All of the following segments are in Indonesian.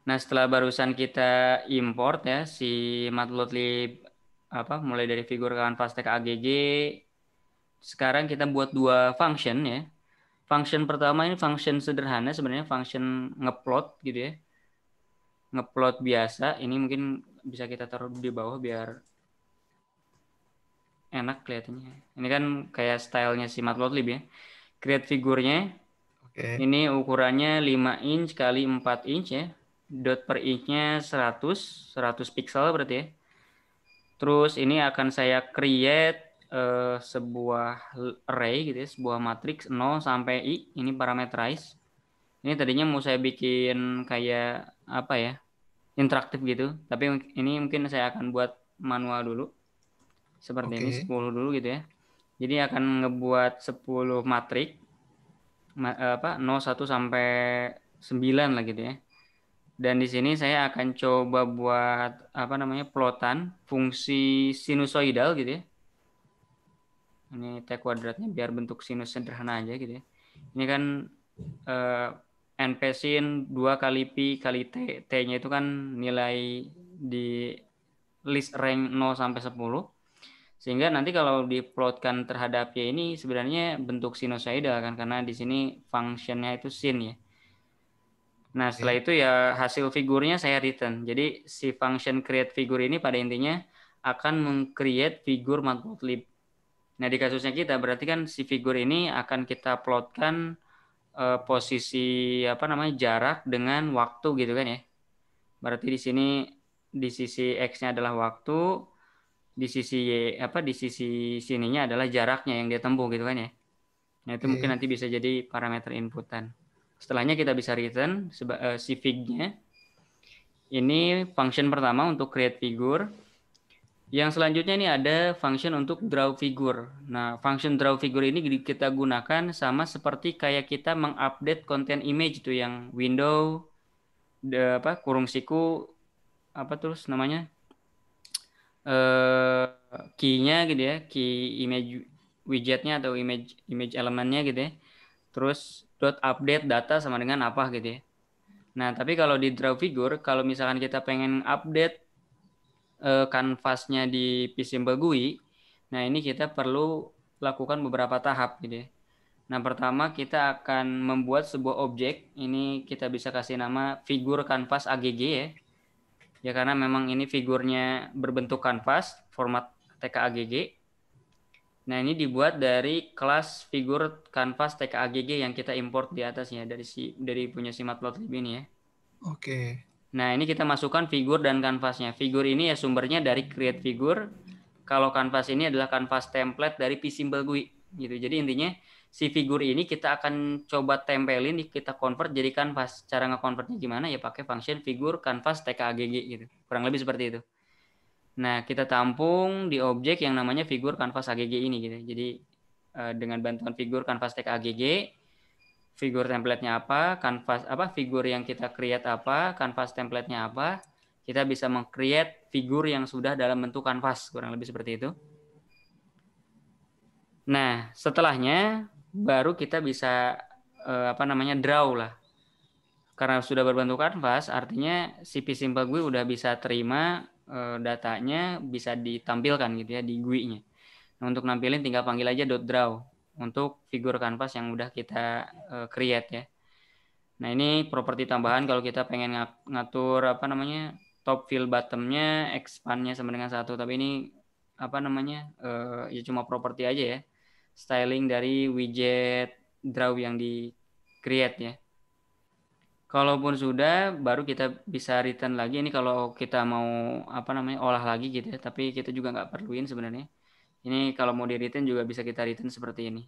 Nah, setelah barusan kita import ya si matplotlib mulai dari figur kanvas TKAGG, sekarang kita buat dua function ya. Function pertama ini function sederhana sebenarnya, function ngeplot gitu ya. Ngeplot biasa, ini mungkin bisa kita taruh di bawah biar enak kelihatannya. Ini kan kayak stylenya si matplotlib ya. Create figurnya, Oke. ini ukurannya 5 inch kali 4 inch ya. Dot per inch-nya 100 pixel berarti ya. Terus ini akan saya create sebuah array gitu ya, sebuah matriks 0 sampai I, ini parameterize. Ini tadinya mau saya bikin kayak apa ya, interaktif gitu, tapi ini mungkin saya akan buat manual dulu, seperti ini, Oke. 10 dulu gitu ya. Jadi akan ngebuat 10 matrik, 0, 1 sampai 9 lah gitu ya. Dan di sini saya akan coba buat plotan fungsi sinusoidal gitu ya. Ini T kuadratnya biar bentuk sinus sederhana aja gitu ya. Ini kan eh, NP sin 2 kali Pi kali T. T-nya itu kan nilai di list rank 0 sampai 10. Sehingga nanti kalau diplotkan terhadap Y ini sebenarnya bentuk sinusoidal kan, karena di sini fungsinya itu sin ya. Nah, setelah Oke. itu ya hasil figurnya saya return. Jadi si function create figure ini pada intinya akan meng-create figur matplotlib. Nah, di kasusnya kita berarti kan si figur ini akan kita plotkan posisi jarak dengan waktu gitu kan ya. Berarti di sini di sisi X-nya adalah waktu, di sisi di sisi sininya adalah jaraknya yang dia tempuh gitu kan ya. Nah, itu mungkin Oke. nanti bisa jadi parameter inputan. Setelahnya kita bisa return si fig-nya. Ini function pertama untuk create figure. Yang selanjutnya ini ada function untuk draw figure. Nah, function draw figure ini kita gunakan sama seperti kayak kita mengupdate konten image itu yang window kurung siku terus namanya eh key-nya gitu ya, key image widgetnya atau image image elemennya gitu ya. Terus dot update data sama dengan apa gitu ya. Nah, tapi kalau di draw figure, kalau misalkan kita pengen update kanvasnya di Psimple GUI, nah ini kita perlu lakukan beberapa tahap gitu ya. Nah, pertama kita akan membuat sebuah objek, ini kita bisa kasih nama figur kanvas AGG ya. Ya karena memang ini figurnya berbentuk kanvas, format TKAGG. Nah, ini dibuat dari kelas figur kanvas TKAGG yang kita import di atasnya dari punya si Matplotlib ini ya. Oke. Nah, ini kita masukkan figur dan kanvasnya. Figur ini ya sumbernya dari create figure. Kalau kanvas ini adalah kanvas template dari Psimple GUI gitu. Jadi intinya si figur ini kita akan coba tempelin, kita convert jadi kanvas. Cara nge-convertnya gimana? Ya pakai function figur kanvas TKAGG gitu. Kurang lebih seperti itu. Nah, kita tampung di objek yang namanya figur kanvas AGG ini gitu. Jadi dengan bantuan figur kanvas TKAGG, figur template-nya apa, kanvas figur yang kita create apa, kanvas template-nya apa, kita bisa meng-create figur yang sudah dalam bentuk kanvas, kurang lebih seperti itu. Nah, setelahnya baru kita bisa draw lah. Karena sudah berbentuk kanvas, artinya si Psimple GUI udah bisa terima datanya, bisa ditampilkan gitu ya di GUI-nya. Nah, untuk nampilin tinggal panggil aja .draw untuk figur kanvas yang udah kita create ya. Nah, ini properti tambahan kalau kita pengen ngatur top fill bottom-nya, expand-nya sama dengan 1, tapi ini ya cuma properti aja ya. Styling dari widget draw yang di create ya. Kalaupun sudah, baru kita bisa return lagi. Ini kalau kita mau olah lagi gitu ya. Tapi kita juga nggak perluin sebenarnya. Ini kalau mau di return juga bisa kita return seperti ini.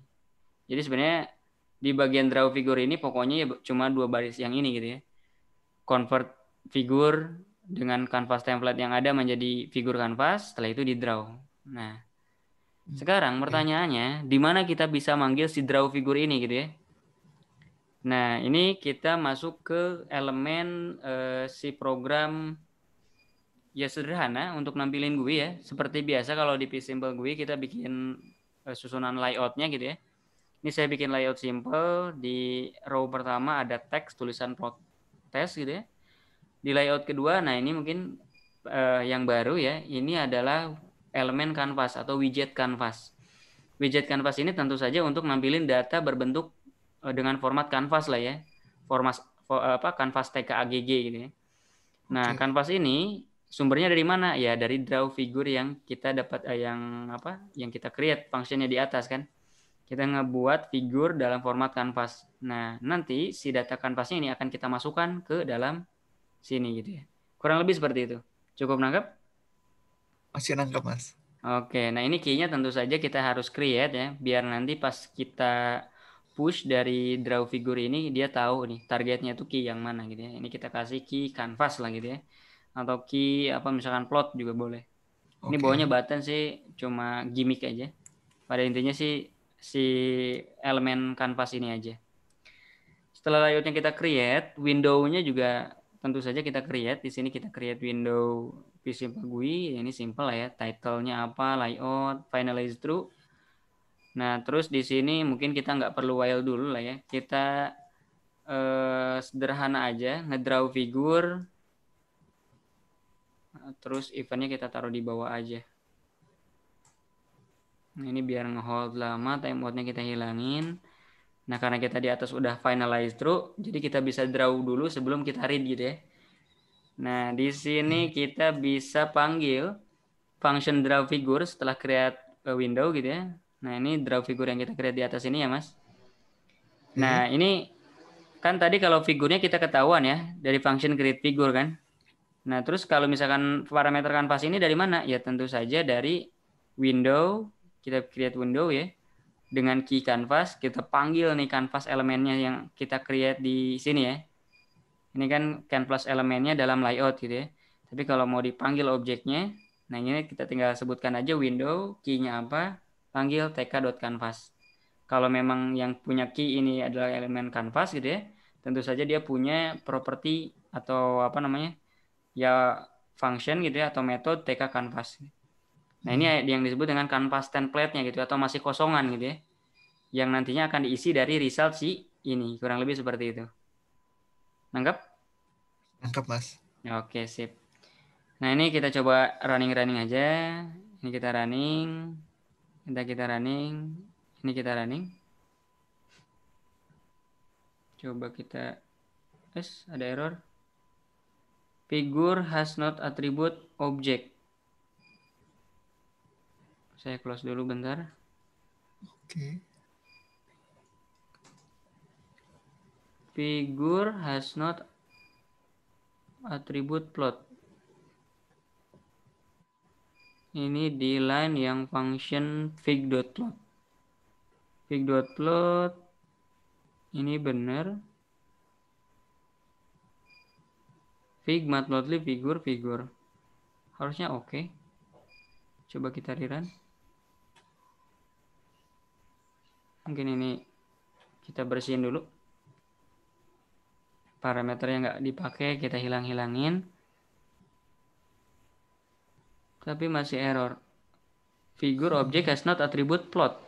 Jadi sebenarnya di bagian draw figure ini pokoknya ya cuma dua baris yang ini gitu ya. Convert figure dengan kanvas template yang ada menjadi figur kanvas. Setelah itu di draw. Nah, sekarang Oke. pertanyaannya, di mana kita bisa manggil si draw figure ini gitu ya? Nah, ini kita masuk ke elemen si program ya sederhana untuk nampilin GUI ya. Seperti biasa kalau di Psimple GUI kita bikin susunan layoutnya gitu ya. Ini saya bikin layout simple, di row pertama ada teks tulisan protes gitu ya. Di layout kedua, nah ini mungkin yang baru ya, ini adalah elemen kanvas atau widget kanvas. Widget kanvas ini tentu saja untuk nampilin data berbentuk dengan format kanvas lah ya, format kanvas TKAGG gitu ya. Nah, Oke. kanvas ini sumbernya dari mana? Ya dari draw figure yang kita dapat yang kita create fungsinya di atas kan. Kita ngebuat figur dalam format kanvas. Nah, nanti si data kanvasnya ini akan kita masukkan ke dalam sini gitu ya. Kurang lebih seperti itu. Cukup nangkep? Masih nangkap, Mas. Oke, nah ini key-nya tentu saja kita harus create ya, biar nanti pas kita push dari draw figure ini dia tahu nih targetnya itu key yang mana gitu ya. Ini kita kasih key canvas lah gitu ya. Atau key misalkan plot juga boleh. Ini bawahnya Oke. button sih cuma gimmick aja. Pada intinya sih si elemen canvas ini aja. Setelah layoutnya kita create, window-nya juga tentu saja kita create. Di sini kita create window Simple GUI. Ini simple lah ya. Title-nya apa, layout, finalize through. Nah, terus di sini mungkin kita nggak perlu while dulu lah ya. Kita sederhana aja, ngedraw figure. Terus eventnya kita taruh di bawah aja. Nah, ini biar ngehold lama, timeoutnya kita hilangin. Nah, karena kita di atas udah finalize through, jadi kita bisa draw dulu sebelum kita read gitu ya. Nah, di sini Oke. kita bisa panggil function draw figure setelah create a window gitu ya. Nah, ini draw figure yang kita create di atas ini ya, Mas. Oke. Nah, ini kan tadi kalau figurnya kita ketahuan ya dari function create figure kan. Nah, terus kalau misalkan parameter kanvas ini dari mana? Ya tentu saja dari window, kita create window ya. Dengan key canvas, kita panggil nih canvas elemennya yang kita create di sini ya. Ini kan canvas elemennya dalam layout gitu ya. Tapi kalau mau dipanggil objeknya, nah ini kita tinggal sebutkan aja window, key-nya apa, panggil tk.canvas. Kalau memang yang punya key ini adalah elemen canvas gitu ya, tentu saja dia punya properti atau ya function gitu ya, atau metode tk canvas. Nah ini Hmm. yang disebut dengan canvas template-nya gitu, atau masih kosongan gitu ya, yang nantinya akan diisi dari result si ini, kurang lebih seperti itu. Nangkap? Nangkap, Mas. Oke, sip. Nah, ini kita coba running aja. Ini kita running. Kita running. Ini kita running. Coba kita ada error. Figure has not attribute object. Saya close dulu bentar. Oke. Figure has not attribute plot. Ini di line yang function fig.plot. Fig.plot ini benar. Fig matplotlib figure. Harusnya oke. Coba kita rerun. Mungkin ini kita bersihin dulu. Parameternya nggak dipakai, kita hilangin. Tapi masih error. Figure object has not attribute plot.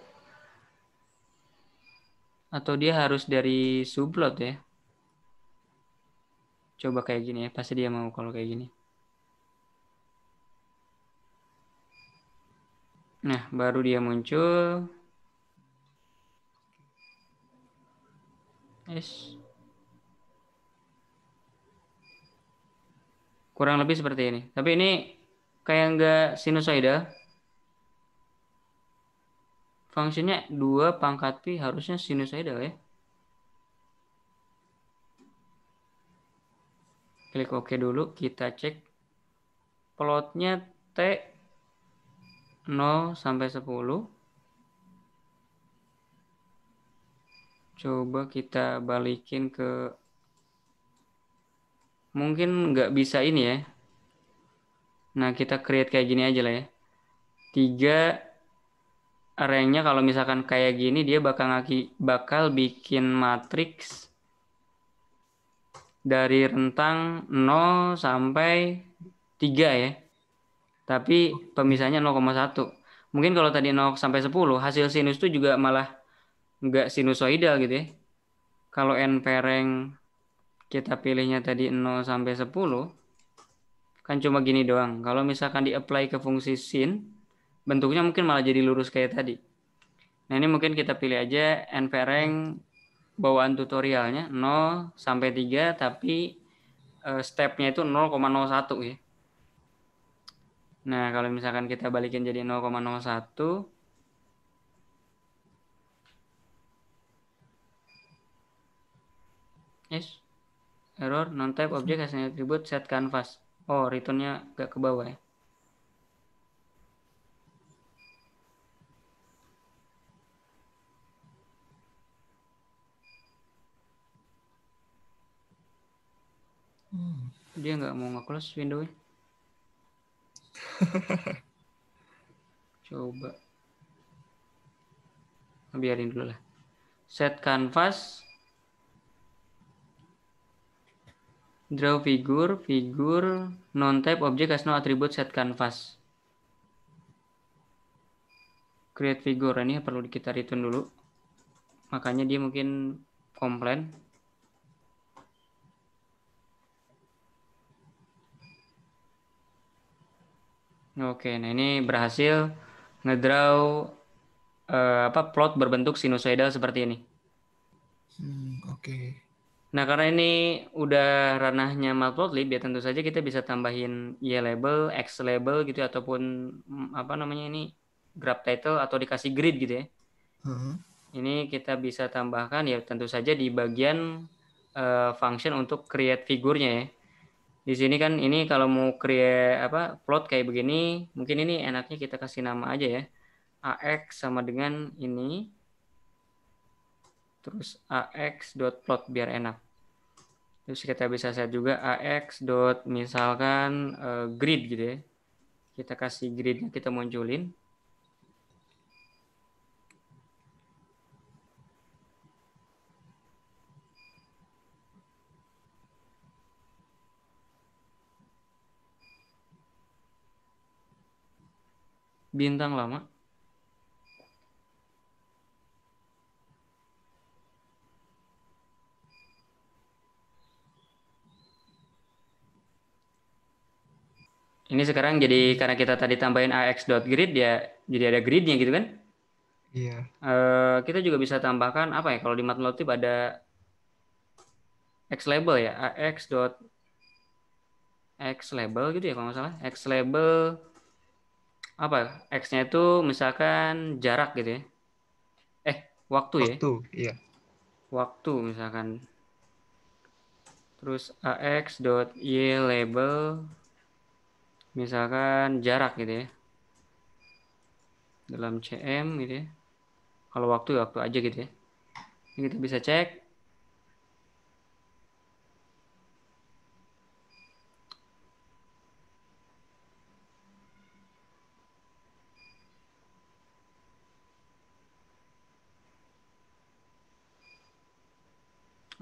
Atau dia harus dari subplot ya. Coba kayak gini ya, pasti dia mau kalau kayak gini. Nah, baru dia muncul. Yes. Kurang lebih seperti ini. Tapi ini kayak nggak sinusoidal. Fungsinya 2 pangkat pi harusnya sinusoidal ya. Klik OK dulu, kita cek. Plotnya T 0 sampai 10. Coba kita balikin ke, mungkin nggak bisa ini ya. Nah, kita create kayak gini aja lah ya. 3 arraynya kalau misalkan kayak gini dia bakal bikin matriks dari rentang 0 sampai 3 ya. Tapi Oke. pemisahnya 0,1. Mungkin kalau tadi 0 sampai 10 hasil sinus itu juga malah nggak sinusoidal gitu ya. Kalau n pereng kita pilihnya tadi 0 sampai 10, kan cuma gini doang. Kalau misalkan di-apply ke fungsi sin, bentuknya mungkin malah jadi lurus kayak tadi. Nah, ini mungkin kita pilih aja nvenc bawaan tutorialnya 0 sampai 3, tapi stepnya itu 0,01 ya. Nah, kalau misalkan kita balikin jadi 0,01, yes, error non-type object has an attribute set canvas. Oh, returnnya gak ke bawah ya. Dia nggak mau nge-close window-nya. Coba. Biarin dulu lah. Set canvas. Draw figure, non-type object has no attribute set canvas. Create figure, ini perlu kita return dulu. Makanya dia mungkin komplain. Oke, nah ini berhasil ngedraw plot berbentuk sinusoidal seperti ini. Oke. Nah, karena ini udah ranahnya matplotlib, ya tentu saja kita bisa tambahin y label, x label gitu, ataupun apa namanya ini graph title atau dikasih grid gitu ya. Ini kita bisa tambahkan ya tentu saja di bagian function untuk create figurnya ya. Di sini kan ini kalau mau create plot kayak begini, mungkin ini enaknya kita kasih nama aja ya. AX sama dengan ini. Terus ax.plot biar enak. Terus kita bisa set juga ax dot misalkan grid gitu ya. Kita kasih gridnya, kita munculin. Bintang lama. Ini sekarang jadi karena kita tadi tambahin ax.grid ya, jadi ada gridnya gitu kan. Iya. Kita juga bisa tambahkan apa ya, kalau di matplotlib ada x label ya, x label gitu ya kalau nggak salah. X label apa? X-nya itu misalkan jarak gitu ya. Waktu ya. Waktu, iya. Waktu misalkan. Terus ax.y label misalkan jarak gitu ya. Dalam cm gitu ya. Kalau waktu aja gitu ya. Ini kita bisa cek.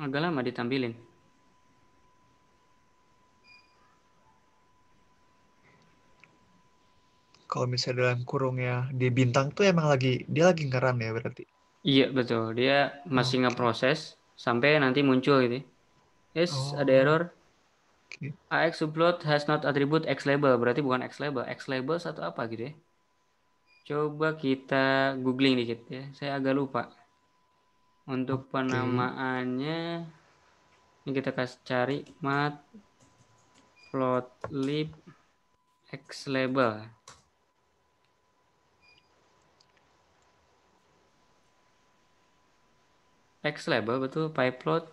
Agak lama ditampilin. Kalau misalnya dalam kurungnya di bintang tuh emang dia lagi ngeram ya berarti. Iya betul. Dia masih Oke. ngeproses sampai nanti muncul gitu ya. Yes, ada Oh, error. oke. AX subplot has not attribute X label. Berarti bukan X label. X label satu apa gitu ya. Coba kita googling dikit ya. Saya agak lupa. Untuk Oke. penamaannya, ini kita kasih cari matplotlib X label. X label betul, pyplot.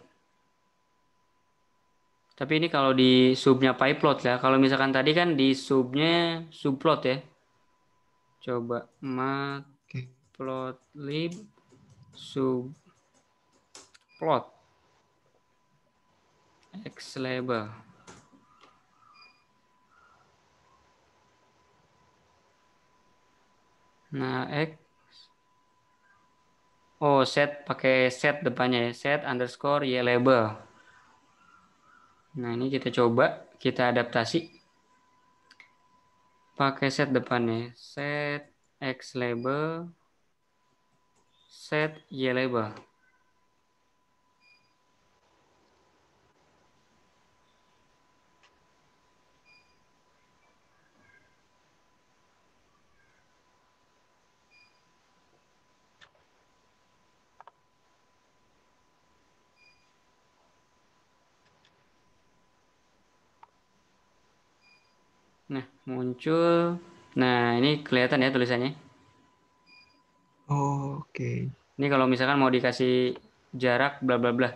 Tapi ini kalau di subnya pyplot ya. Kalau misalkan tadi kan di subnya subplot ya. Coba Oke. matplotlib subplot X label. Nah, set pakai set depannya ya. Set underscore y label. Nah, ini kita coba, kita adaptasi. Pakai set depannya. Set X label, set Y label. Nah, muncul. Nah, ini kelihatan ya tulisannya. Oh, oke. Ini kalau misalkan mau dikasih jarak bla bla bla.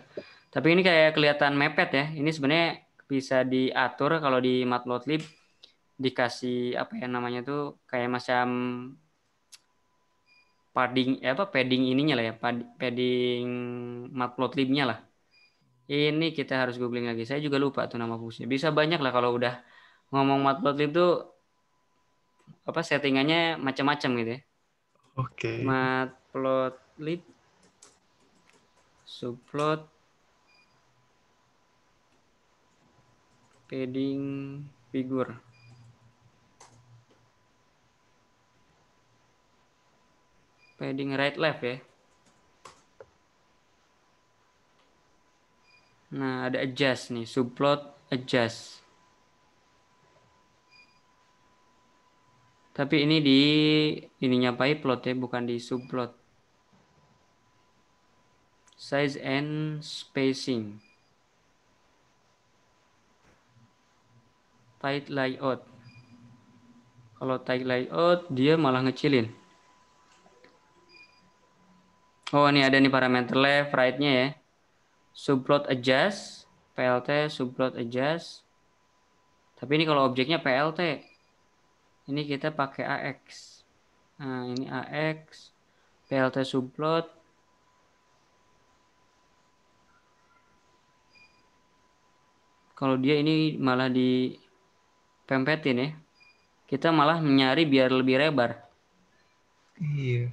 Tapi ini kayak kelihatan mepet ya. Ini sebenarnya bisa diatur kalau di Matplotlib dikasih apa ya namanya tuh kayak macam padding apa padding ininya lah ya, padding Matplotlibnya lah. Ini kita harus googling lagi. Saya juga lupa tuh nama fungsinya. Bisa banyak lah kalau udah ngomong Matplotlib tuh apa settingannya macam-macam gitu ya. Oke. Matplotlib subplot padding figure padding right left ya. Nah, ada adjust nih, subplot adjust. Tapi ini di ininya pyplot ya, bukan di subplot. Size and spacing. Tight layout. Kalau tight layout dia malah ngecilin. Oh, ini ada nih parameter left, right-nya ya. Subplot adjust, PLT subplot adjust. Tapi ini kalau objeknya PLT, ini kita pakai AX. Nah, ini AX, PLT subplot. Kalau dia ini malah dipempetin ya. Kita malah nyari biar lebih lebar. Iya.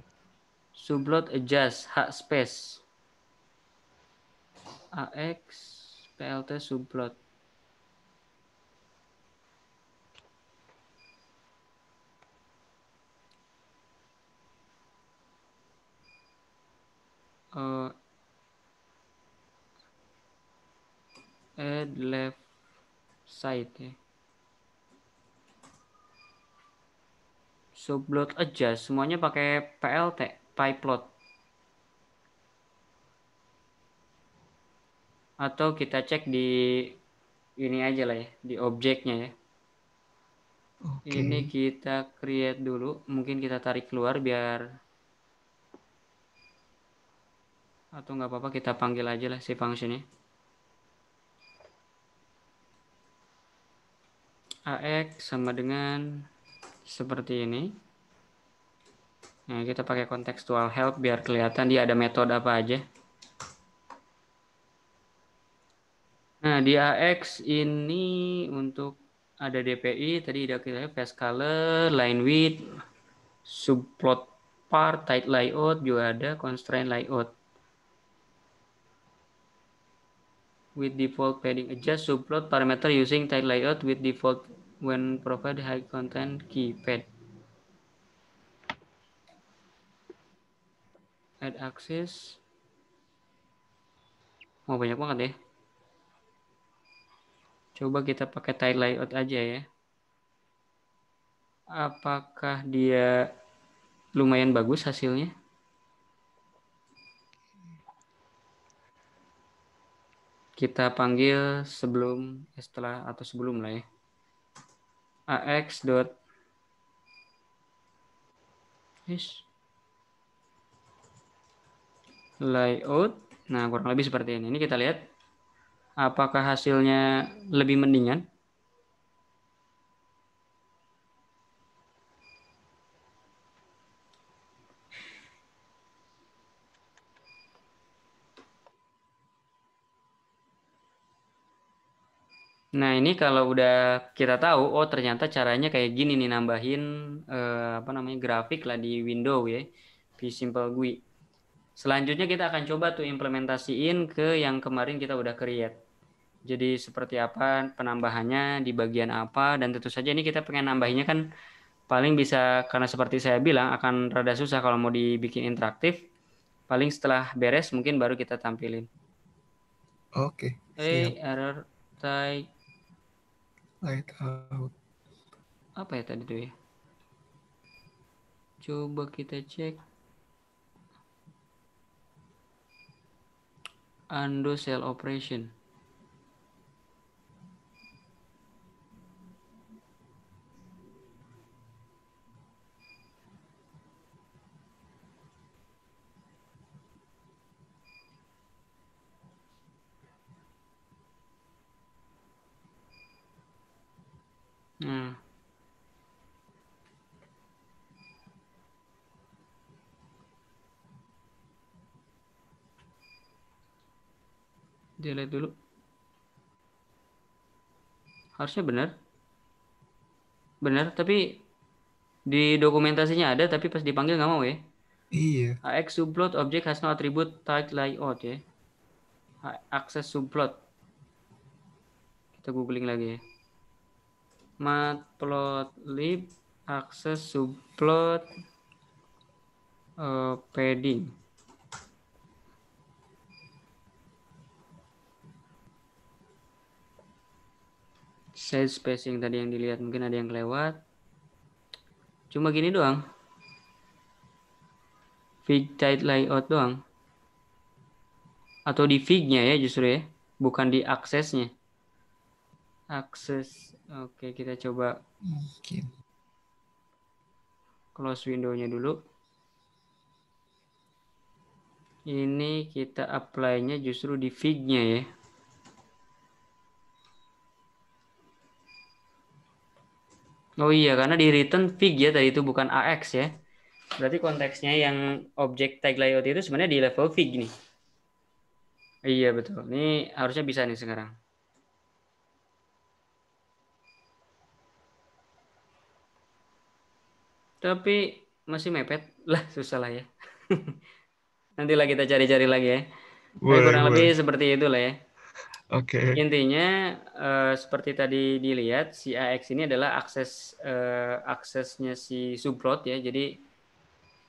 Subplot adjust, H space. AX, PLT subplot. Uh, add left side ya. Subplot adjust, semuanya pakai PLT, pyplot. Atau kita cek di ini aja lah ya, di objeknya ya. Ini Oke. kita create dulu, mungkin kita tarik keluar biar atau nggak apa-apa kita panggil aja lah si functionnya. AX sama dengan seperti ini. Nah, kita pakai contextual help biar kelihatan dia ada metode apa aja. Nah, di AX ini untuk ada DPI, tadi udah kita lihat face color, line width, subplot part, tight layout, juga ada constraint layout. With default padding adjust, subplot parameter using tight layout with default when provide high content keypad. Add access. Mau banyak banget ya. Coba kita pakai tight layout aja ya. Apakah dia lumayan bagus hasilnya? Kita panggil sebelum setelah atau sebelum lah ya. AX dot layout. Nah, kurang lebih seperti ini. Ini kita lihat apakah hasilnya lebih mendingan. Nah, ini kalau udah kita tahu, oh ternyata caranya kayak gini nih nambahin apa namanya grafik lah di window ya, Simple GUI. Selanjutnya kita akan coba tuh implementasiin ke yang kemarin kita udah create. Jadi seperti apa penambahannya di bagian apa dan tentu saja ini kita pengen nambahinnya kan paling bisa karena seperti saya bilang akan rada susah kalau mau dibikin interaktif. Paling setelah beres mungkin baru kita tampilin. Oke, siap. Error type Light out. apa ya tadi tuh ya? Coba kita cek. Undo cell operation. Nah, delete dulu. Harusnya benar. Benar, tapi di dokumentasinya ada, tapi pas dipanggil nggak mau ya. Iya. AX subplot object has no attribute type layout ya. Akses subplot. Kita googling lagi ya. Matplotlib akses subplot padding. Size spacing tadi yang dilihat mungkin ada yang kelewat. Cuma gini doang. Fig type layout doang. Atau di fig-nya ya justru ya. Bukan di aksesnya. Akses. Oke, kita coba Mungkin. close window-nya dulu. Ini kita apply-nya justru di fig-nya ya. Oh iya, karena di return fig ya tadi itu bukan AX ya. Berarti konteksnya yang objek tag layout itu sebenarnya di level fig nih. Iya betul. Ini harusnya bisa nih sekarang. Tapi masih mepet. Lah susah lah ya. Nantilah kita cari-cari lagi ya. Tapi Boleh, kurang lebih boleh. seperti itulah ya. Oke. Intinya seperti tadi dilihat si AX ini adalah aksesnya si subplot ya. Jadi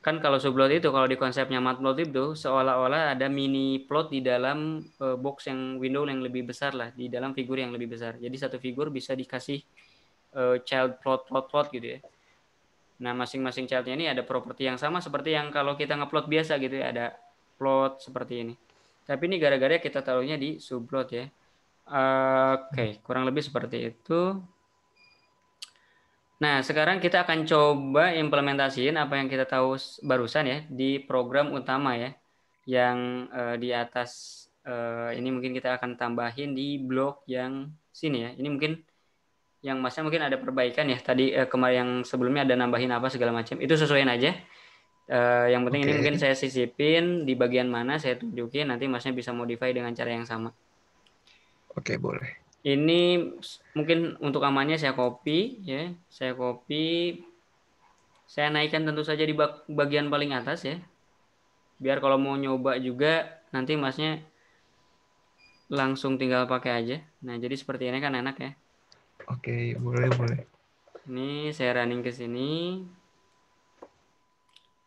kan kalau subplot itu kalau di konsepnya matplotlib itu seolah-olah ada mini plot di dalam box yang window yang lebih besar lah, di dalam figur yang lebih besar. Jadi satu figur bisa dikasih child plot gitu ya. Nah, masing-masing childnya ini ada properti yang sama seperti yang kalau kita ngeplot biasa gitu ya, ada plot seperti ini. Tapi ini gara-gara kita taruhnya di subplot ya. Oke, kurang lebih seperti itu. Nah, sekarang kita akan coba implementasiin apa yang kita tahu barusan ya di program utama ya. Yang di atas ini mungkin kita akan tambahin di blok yang sini ya. Ini mungkin yang masnya mungkin ada perbaikan ya. Tadi kemarin yang sebelumnya ada nambahin apa segala macam. Itu sesuaiin aja. Yang penting ini mungkin Oke. saya sisipin di bagian mana saya tunjukin. Nanti masnya bisa modify dengan cara yang sama. Oke, boleh. Ini mungkin untuk amannya saya copy ya. Saya copy. Saya naikkan tentu saja di bagian paling atas ya. Biar kalau mau nyoba juga nanti masnya langsung tinggal pakai aja. Nah, jadi seperti ini kan enak ya. Oke, boleh, boleh. Ini saya running ke sini.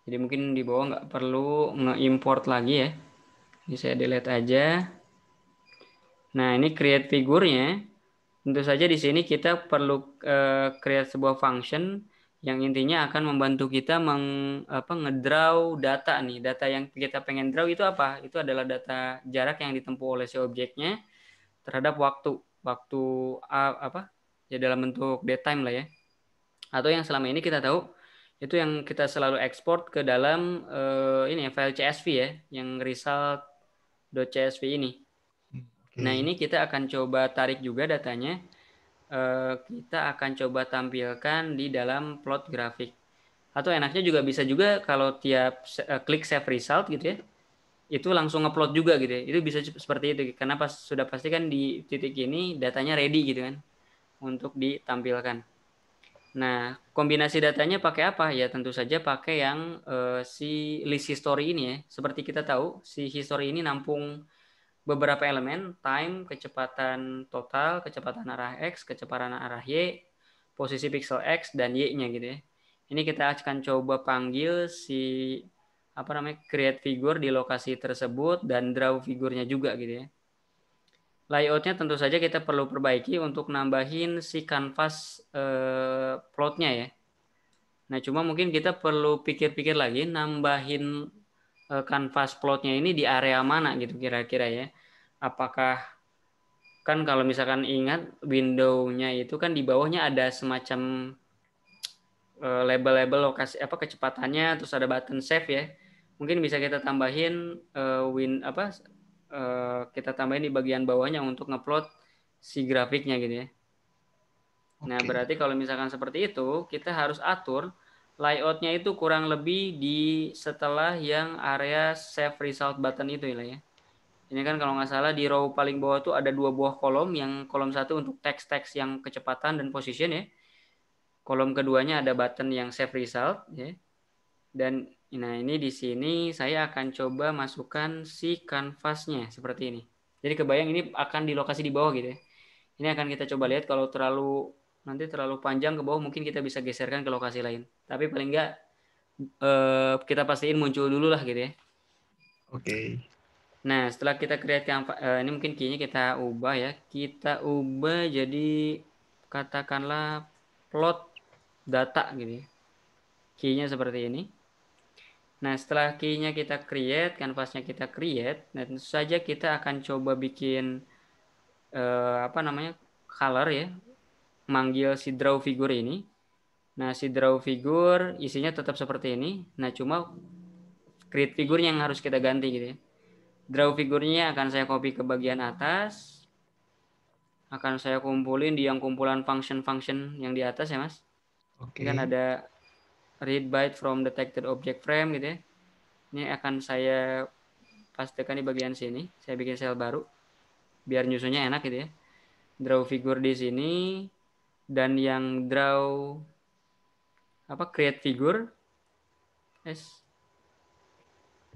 Jadi mungkin di bawah nggak perlu nge-import lagi ya. Ini saya delete aja. Nah, ini create figurnya. Tentu saja di sini kita perlu create sebuah function yang intinya akan membantu kita ngedraw data nih. Data yang kita pengen draw itu apa? Itu adalah data jarak yang ditempuh oleh si objeknya terhadap waktu. Waktu apa? Ya dalam bentuk datetime lah ya. Atau yang selama ini kita tahu itu yang kita selalu ekspor ke dalam ini ya, file CSV ya, yang result.csv ini. Nah, Oke. ini kita akan coba tarik juga datanya. Kita akan coba tampilkan di dalam plot grafik. Atau enaknya juga bisa juga kalau tiap klik save result gitu ya, itu langsung ngupload juga gitu ya. Itu bisa seperti itu. Karena pas sudah pasti kan di titik ini datanya ready gitu kan untuk ditampilkan. Nah, kombinasi datanya pakai apa? Ya tentu saja pakai yang si list history ini ya. Seperti kita tahu, si history ini nampung beberapa elemen, time, kecepatan total, kecepatan arah X, kecepatan arah Y, posisi pixel X, dan Y-nya gitu ya. Ini kita akan coba panggil si create figure di lokasi tersebut dan draw figurnya juga gitu ya. Layoutnya tentu saja kita perlu perbaiki untuk nambahin si canvas plotnya ya. Nah, cuma mungkin kita perlu pikir-pikir lagi nambahin kanvas plotnya ini di area mana gitu kira-kira ya. Apakah kan kalau misalkan ingat window-nya itu kan di bawahnya ada semacam label-label lokasi apa kecepatannya terus ada button save ya. Mungkin bisa kita tambahin kita tambahin di bagian bawahnya untuk ngupload si grafiknya gitu ya. Nah, Oke. berarti kalau misalkan seperti itu, kita harus atur layoutnya itu kurang lebih di setelah yang area save result button itu ya. Ini kan kalau nggak salah di row paling bawah tuh ada 2 buah kolom, yang kolom satu untuk teks-teks yang kecepatan dan position ya. Kolom keduanya ada button yang save result ya. Dan nah ini di sini saya akan coba masukkan si kanvasnya seperti ini. Jadi kebayang ini akan di lokasi di bawah gitu ya. Ini akan kita coba lihat, kalau nanti terlalu panjang ke bawah mungkin kita bisa geserkan ke lokasi lain. Tapi paling enggak kita pastiin muncul dulu lah gitu ya. Oke. Nah, setelah kita create ini mungkin key-nya kita ubah ya. Kita ubah jadi katakanlah plot data gitu ya. Key-nya seperti ini. Nah, setelah key-nya kita create, canvas-nya kita create, nah tentu saja kita akan coba bikin apa namanya? Color ya. Manggil si draw figure ini. Nah, si draw figure isinya tetap seperti ini. Nah, cuma create figure yang harus kita ganti gitu ya. Draw figurnya akan saya copy ke bagian atas. Akan saya kumpulin di yang kumpulan function-function yang di atas ya, Mas. Ini kan Oke. ada read byte from detected object frame gitu ya. Ini akan saya pastikan di bagian sini. Saya bikin sel baru biar nyusunnya enak gitu ya. Draw figure di sini, dan yang draw create figure. Yes.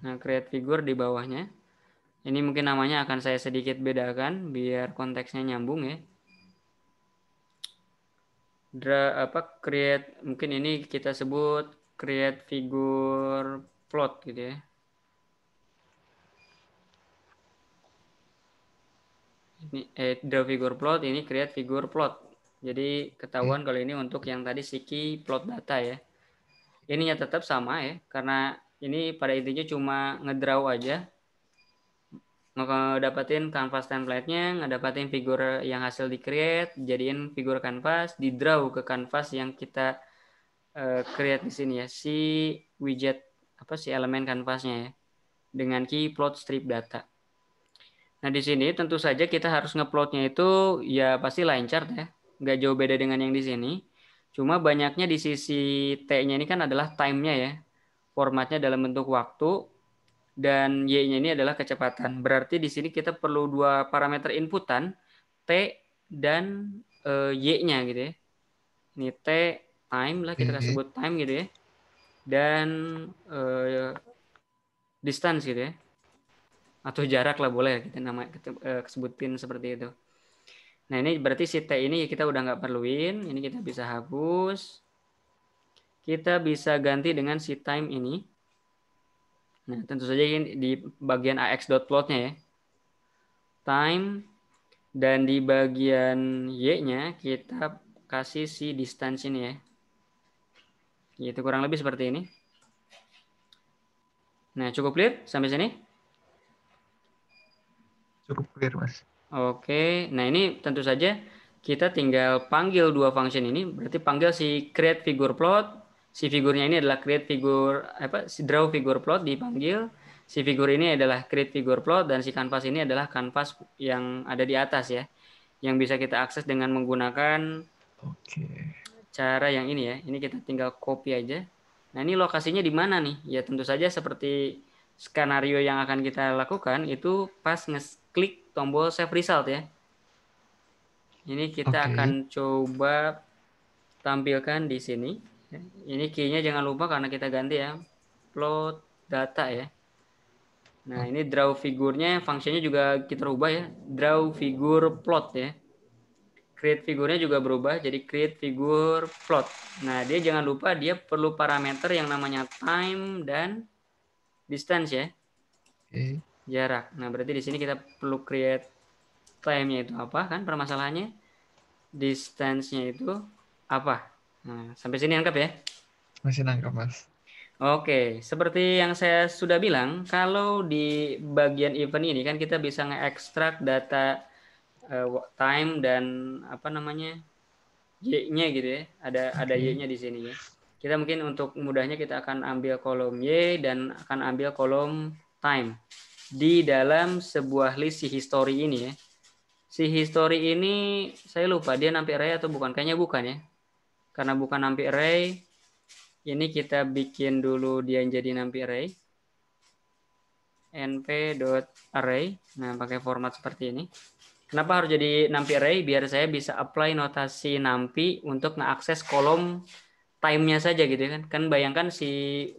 Nah, create figure di bawahnya. Ini mungkin namanya akan saya sedikit bedakan biar konteksnya nyambung ya. Create, mungkin ini kita sebut create figure plot gitu ya. Ini draw figure plot, ini create figure plot. Jadi ketahuan kalau ini untuk yang tadi siki plot data ya. Ininya tetap sama ya, karena ini pada intinya cuma ngedraw aja, ngedapatin canvas template-nya, ngedapatin figure yang hasil di create, jadiin figure canvas, di draw ke canvas yang kita create di sini ya, si widget si elemen canvasnya ya, dengan key plot strip data. Nah, di sini tentu saja kita harus ngeplotnya itu ya pasti line chart ya, nggak jauh beda dengan yang di sini. Cuma banyaknya di sisi T-nya ini kan adalah time-nya ya, formatnya dalam bentuk waktu, dan Y-nya ini adalah kecepatan. Berarti di sini kita perlu 2 parameter inputan, T dan Y-nya gitu ya. Ini T time lah, kita Oke. sebut time gitu ya. Dan distance gitu ya. Atau jarak lah boleh kita sebutin seperti itu. Nah, ini berarti si T ini kita udah nggak perluin. Ini kita bisa hapus. Kita bisa ganti dengan si time ini. Nah, tentu saja ini di bagian ax.plotnya ya. Time. Dan di bagian Y-nya kita kasih si distance ini ya. Gitu, kurang lebih seperti ini. Nah, cukup clear sampai sini? Cukup clear, Mas. Oke, nah ini tentu saja kita tinggal panggil 2 function ini, berarti panggil si create figure plot, si figurnya ini adalah create figure si draw figure plot dipanggil, si figur ini adalah create figure plot, dan si canvas ini adalah canvas yang ada di atas ya, yang bisa kita akses dengan menggunakan Oke. cara yang ini ya. Ini kita tinggal copy aja. Nah, ini lokasinya di mana nih? Ya tentu saja seperti skenario yang akan kita lakukan itu pas ngeklik tombol save result ya. Ini kita Oke. akan coba tampilkan di sini. Ini key-nya jangan lupa karena kita ganti ya. Plot data ya. Nah, O- ini draw figurnya, fungsinya juga kita rubah ya. Draw figure plot ya. Create figurnya juga berubah jadi create figure plot. Nah, dia jangan lupa dia perlu parameter yang namanya time dan distance ya, Oke. jarak. Nah, berarti di sini kita perlu create time-nya itu apa kan permasalahannya? Distance-nya itu apa? Nah, sampai sini lengkap ya. Masih nangkap, Mas. Oke, seperti yang saya sudah bilang, kalau di bagian event ini kan kita bisa nge-extract data time dan Y-nya gitu ya. Ada Oke. Y-nya di sini ya. Kita mungkin untuk mudahnya kita akan ambil kolom Y dan akan ambil kolom time di dalam sebuah list si history ini ya. Si history ini saya lupa dia nampik array atau bukan. Kayaknya bukan ya. Karena bukan nampik array, ini kita bikin dulu dia jadi nampik array. np.array. Nah, pakai format seperti ini. Kenapa harus jadi NumPy array? Biar saya bisa apply notasi NumPy untuk mengakses kolom time-nya saja gitu kan. Kan bayangkan si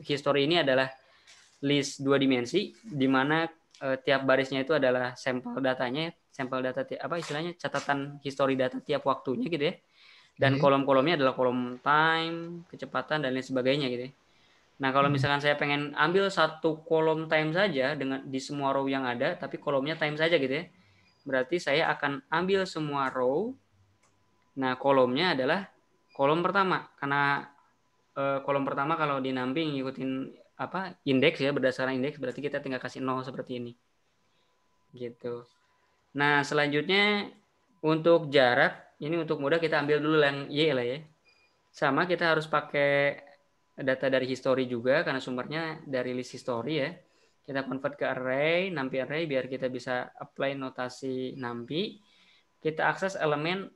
history ini adalah list 2 dimensi di mana tiap barisnya itu adalah sampel datanya, sampel data apa istilahnya catatan history data tiap waktunya gitu ya. Dan Oke. kolom-kolomnya adalah kolom time, kecepatan dan lain sebagainya gitu ya. Nah, kalau Mm. misalkan saya pengen ambil satu kolom time saja dengan di semua row yang ada, tapi kolomnya time saja gitu ya. Berarti saya akan ambil semua row. Nah, kolomnya adalah kolom pertama. Karena kolom pertama kalau di NumPy ngikutin apa indeks ya, berdasarkan indeks, berarti kita tinggal kasih 0 seperti ini. Gitu. Nah, selanjutnya untuk jarak, ini untuk mudah kita ambil dulu yang Y lah ya. Sama kita harus pakai data dari history juga karena sumbernya dari list history ya. Kita convert ke array, NumPy array biar kita bisa apply notasi NumPy. Kita akses elemen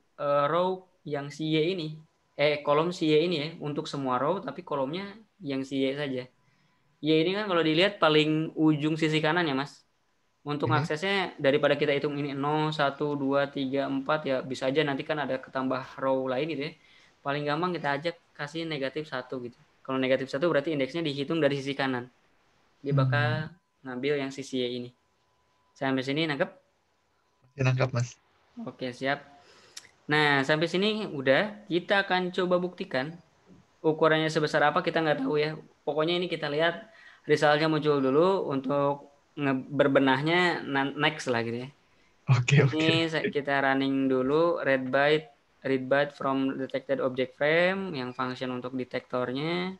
row yang si Y ini. Kolom si Y ini ya untuk semua row tapi kolomnya yang si Y saja. Y ini kan kalau dilihat paling ujung sisi kanan ya, Mas. Untuk Oke. aksesnya daripada kita hitung ini 0, 1, 2, 3, 4 ya bisa aja nanti kan ada ketambah row lain gitu ya. Paling gampang kita ajak kasih negatif 1 gitu. Kalau negatif 1 berarti indeksnya dihitung dari sisi kanan. Dia Hmm. bakal ngambil yang sisi Y ini. Sampai sini nangkep? Masih nangkap, Mas. Oke, siap. Nah, sampai sini udah. Kita akan coba buktikan. Ukurannya sebesar apa kita nggak tahu ya. Pokoknya ini kita lihat resultnya muncul dulu untuk berbenahnya next lah gitu ya. Oke, Ini oke. kita running dulu read byte from detected object frame yang function untuk detektornya,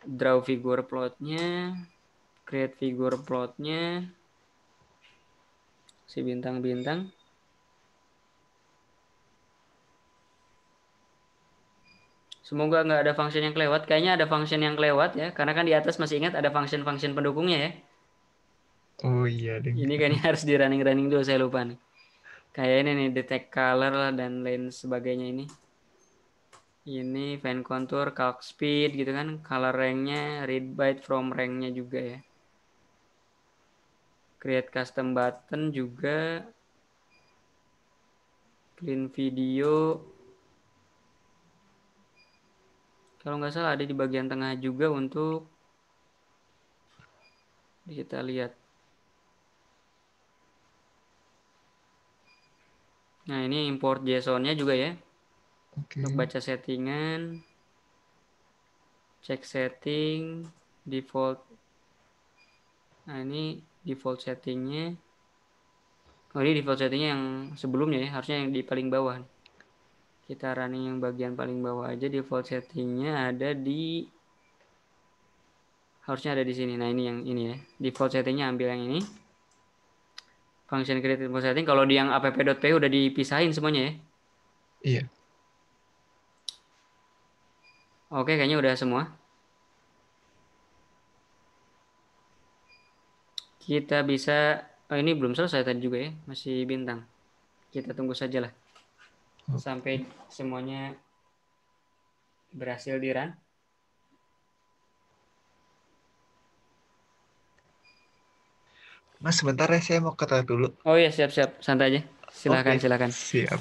draw figure plotnya, create figure plotnya, si bintang-bintang. Semoga nggak ada function yang kelewat. Kayaknya ada function yang kelewat ya, karena kan di atas masih ingat ada function-function pendukungnya ya. Oh iya, ding. Ini kayaknya harus di running-running dulu, saya lupa nih. Kayak ini nih, detect color dan lain sebagainya ini. Ini fan contour, calc speed gitu kan, color rank-nya, read byte from rank-nya juga ya. Create custom button juga, clean video. Kalau nggak salah ada di bagian tengah juga untuk kita lihat. Nah ini import JSON-nya juga ya. Untuk Oke. baca settingan, cek setting, default. Nah ini default settingnya. Oh ini default settingnya yang sebelumnya ya, harusnya yang di paling bawah. Kita running yang bagian paling bawah aja, default settingnya ada di harusnya ada di sini. Nah ini yang ini ya, default settingnya ambil yang ini. Function create default setting. Kalau di yang app.py udah dipisahin semuanya ya. Iya. Oke kayaknya udah semua. Kita bisa, oh ini belum selesai tadi juga ya, masih bintang. Kita tunggu saja lah sampai Oke. semuanya berhasil di run. Mas, sebentar ya, saya mau ke toilet dulu. Oh ya siap-siap, santai aja. Silakan, Oke, silakan. siap.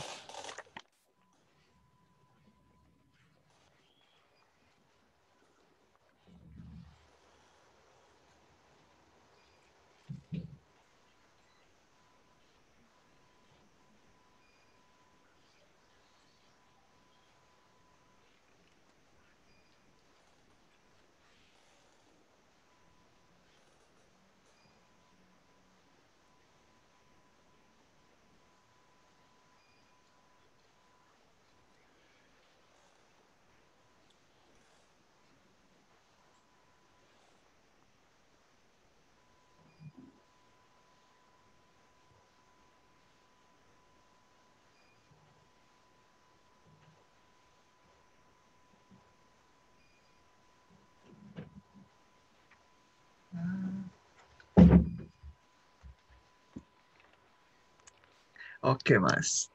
Oke, Mas.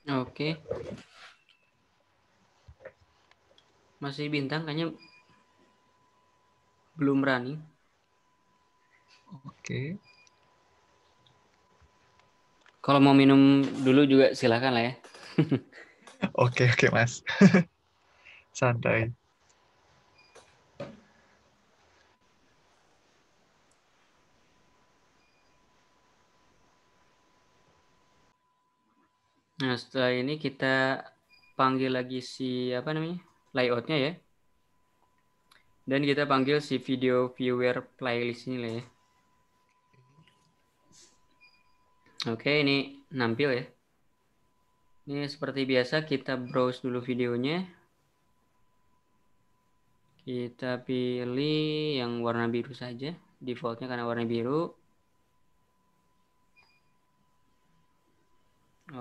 Oke. Masih bintang kayaknya belum running. Oke. Kalau mau minum dulu juga silakan lah ya. Oke, oke, Mas. Santai. Nah, setelah ini kita panggil lagi si apa namanya? Layoutnya ya. Dan kita panggil si video viewer playlist ini lah ya. Oke, ini nampil ya. Ini seperti biasa kita browse dulu videonya. Kita pilih yang warna biru saja. Defaultnya karena warna biru.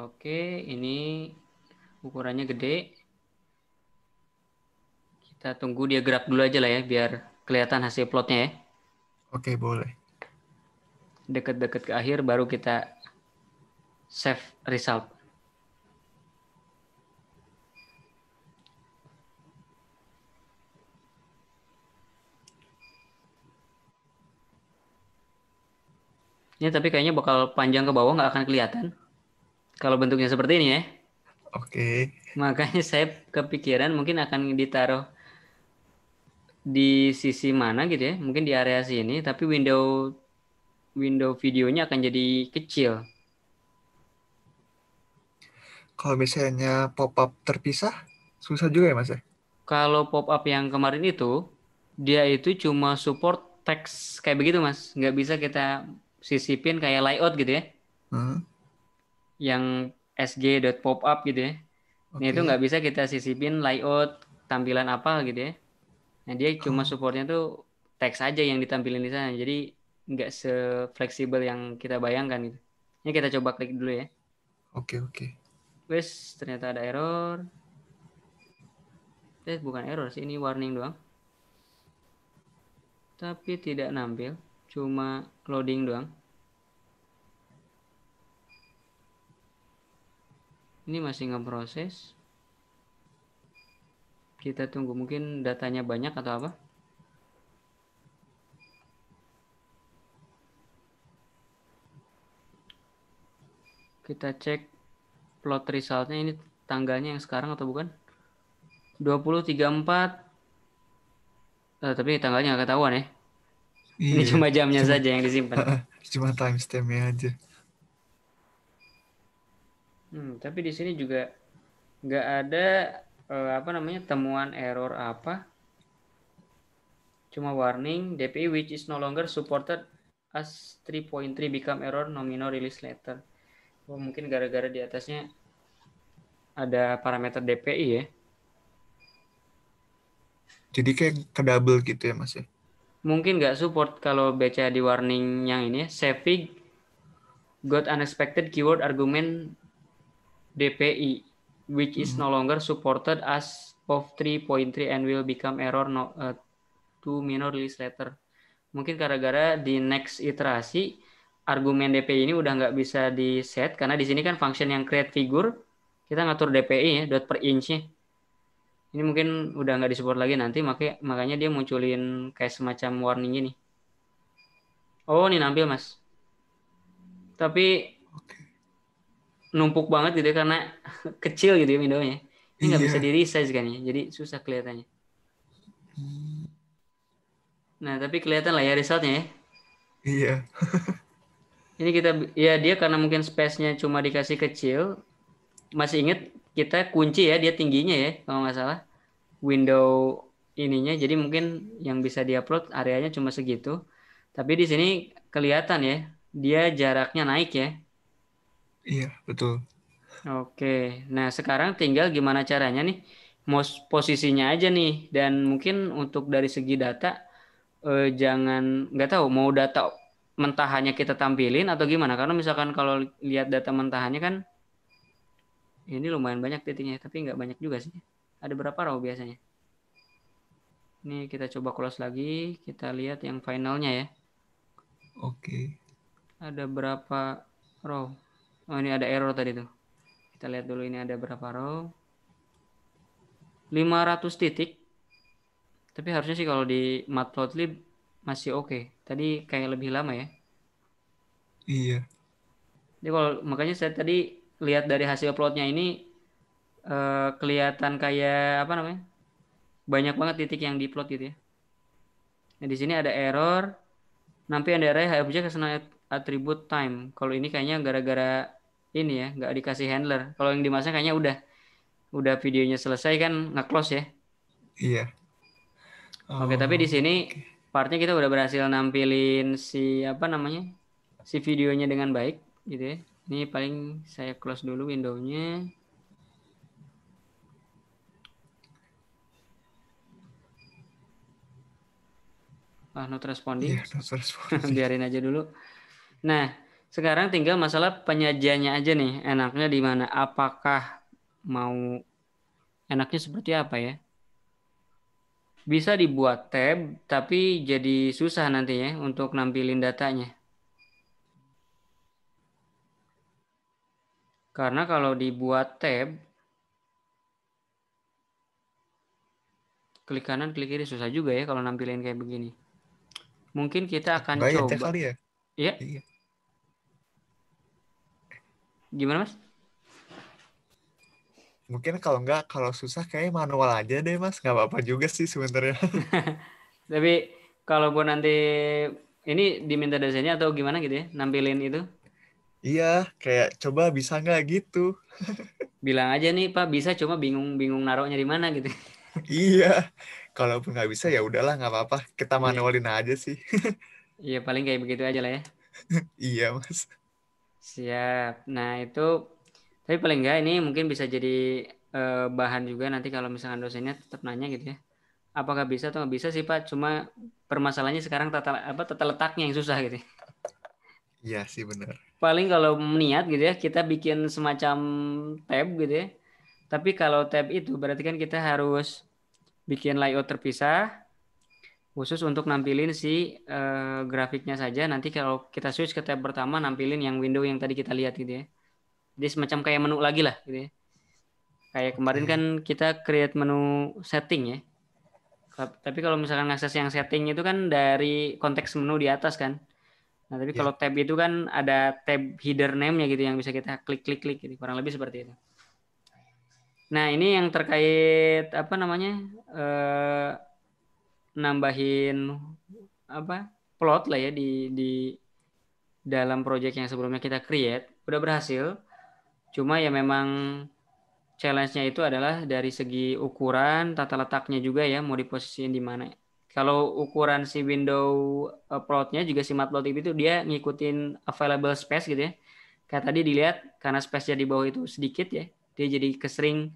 Oke, ini ukurannya gede. Kita tunggu dia gerak dulu aja lah ya, biar kelihatan hasil plotnya ya. Oke, boleh. Deket-deket ke akhir baru kita save result. Ini tapi kayaknya bakal panjang ke bawah, nggak akan kelihatan. Kalau bentuknya seperti ini ya. Oke. Makanya saya kepikiran mungkin akan ditaruh di sisi mana gitu ya. Mungkin di area sini, tapi window videonya akan jadi kecil. Kalau misalnya pop-up terpisah, susah juga ya, Mas ya? Kalau pop-up yang kemarin itu, dia itu cuma support teks kayak begitu Mas. Nggak bisa kita sisipin kayak layout gitu ya. Hmm, Yang sg.popup gitu ya. Nah itu oke. nggak bisa kita sisipin layout tampilan apa gitu ya. Nah dia cuma Oh, supportnya tuh teks aja yang ditampilin di sana. Jadi nggak se-fleksibel yang kita bayangkan gitu. Ini kita coba klik dulu ya. oke, oke. Wes ternyata ada error. Bukan error sih, ini warning doang. Tapi tidak nampil, cuma loading doang. Ini masih ngeproses. Kita tunggu mungkin datanya banyak atau apa. Kita cek plot resultnya ini tanggalnya yang sekarang atau bukan. 20.34. Tapi tanggalnya nggak ketahuan ya. Ini Iya, cuma jamnya cuma saja yang disimpan. cuma timestampnya aja. Tapi di sini juga nggak ada apa namanya temuan error apa. Cuma warning DPI which is no longer supported as 3.3 become error nominal release letter. Oh, mungkin gara-gara di atasnya ada parameter DPI ya. Jadi kayak ke double gitu ya, Mas ya? Mungkin nggak support kalau baca di warning yang ini ya. Savvy got unexpected keyword argument DPI which is Hmm, no longer supported as of 3.3 and will become error to minor release later. Mungkin gara-gara di next iterasi argumen DPI ini udah nggak bisa di set karena di sini kan function yang create figure kita ngatur DPI ya dot per inch-nya. Ini mungkin udah nggak disupport lagi nanti makanya dia munculin kayak semacam warning ini. Oh, ini nampil Mas. Tapi oke. numpuk banget gitu ya, karena kecil gitu ya windownya. Ini nggak bisa Iya. di resize kan ya, jadi susah kelihatannya. Hmm, Nah, tapi kelihatan lah ya resultnya ya. iya. Ini kita ya dia karena mungkin space-nya cuma dikasih kecil. Masih inget kita kunci ya dia tingginya ya kalau nggak salah. Window ininya jadi mungkin yang bisa diupload areanya cuma segitu. Tapi di sini kelihatan ya dia jaraknya naik ya. Iya, betul. Oke, nah sekarang tinggal gimana caranya nih, mau posisinya aja nih, dan mungkin untuk dari segi data, jangan nggak tahu mau data mentahannya kita tampilin atau gimana, karena misalkan kalau lihat data mentahannya kan ini lumayan banyak titiknya, tapi nggak banyak juga sih, ada berapa row biasanya. Ini kita coba close lagi, kita lihat yang finalnya ya, Oke. ada berapa row. Oh, ini ada error tadi tuh. Kita lihat dulu ini ada berapa row. 500 titik. Tapi harusnya sih kalau di Matplotlib masih oke. Tadi kayak lebih lama ya. Iya. Jadi kalau makanya saya tadi lihat dari hasil plotnya ini kelihatan kayak apa namanya? Banyak banget titik yang diplot gitu ya. Nah, di sini ada error. Nanti ada array object has no attribute time. Kalau ini kayaknya gara-gara ini ya, nggak dikasih handler. Kalau yang di Masnya kayaknya udah videonya selesai kan nge-close ya. Iya. Oke, tapi di sini Oke. partnya kita udah berhasil nampilin si apa namanya? Si videonya dengan baik gitu ya. Ini paling saya close dulu windownya. Not responding. Iya, not responding. Biarin aja dulu. Nah, sekarang tinggal masalah penyajiannya aja nih. Enaknya di mana? Apakah mau enaknya seperti apa ya? Bisa dibuat tab, tapi jadi susah nantinya untuk nampilin datanya. Karena kalau dibuat tab, klik kanan, klik kiri susah juga ya kalau nampilin kayak begini. Mungkin kita akan Enggak aja coba. kali ya. Ya, Iya. gimana Mas? Mungkin kalau enggak, kalau susah kayak manual aja deh Mas. Nggak apa-apa juga sih sebenarnya. Tapi kalau buat nanti ini diminta dosennya atau gimana gitu ya, nampilin itu, Iya, kayak coba bisa nggak gitu. bilang aja nih Pak bisa, cuma bingung naruhnya di mana gitu. Iya. Kalaupun nggak bisa ya udahlah nggak apa-apa. Kita Iya, manualin aja sih. iya paling kayak begitu aja lah ya. Iya Mas. Siap. Nah itu, tapi paling enggak ini mungkin bisa jadi bahan juga nanti kalau misalkan dosennya tetap nanya gitu ya. Apakah bisa atau nggak bisa sih Pak? Cuma permasalahannya sekarang tata letaknya yang susah gitu ya. Iya sih bener. Paling kalau niat gitu ya, kita bikin semacam tab gitu ya. Tapi kalau tab itu berarti kan kita harus bikin layout terpisah khusus untuk nampilin si grafiknya saja. Nanti kalau kita switch ke tab pertama nampilin yang window yang tadi kita lihat gitu ya. Jadi semacam kayak menu lagi lah gitu ya. Kayak kemarin kan Oke. kita create menu setting ya. Tapi kalau misalkan akses yang setting itu kan dari konteks menu di atas kan. Nah, tapi Ya. kalau tab itu kan ada tab header name-nya gitu yang bisa kita klik-klik-klik gitu. Kurang lebih seperti itu. Nah, ini yang terkait apa namanya? eh nambahin apa? Plot lah ya di dalam project yang sebelumnya kita create. Udah berhasil. Cuma ya memang challenge-nya itu adalah dari segi ukuran, tata letaknya juga ya, mau diposisiin di mana. Kalau ukuran si window plotnya juga si Matplotlib itu dia ngikutin available space gitu ya. Kayak tadi dilihat karena space-nya di bawah itu sedikit ya, dia jadi kesering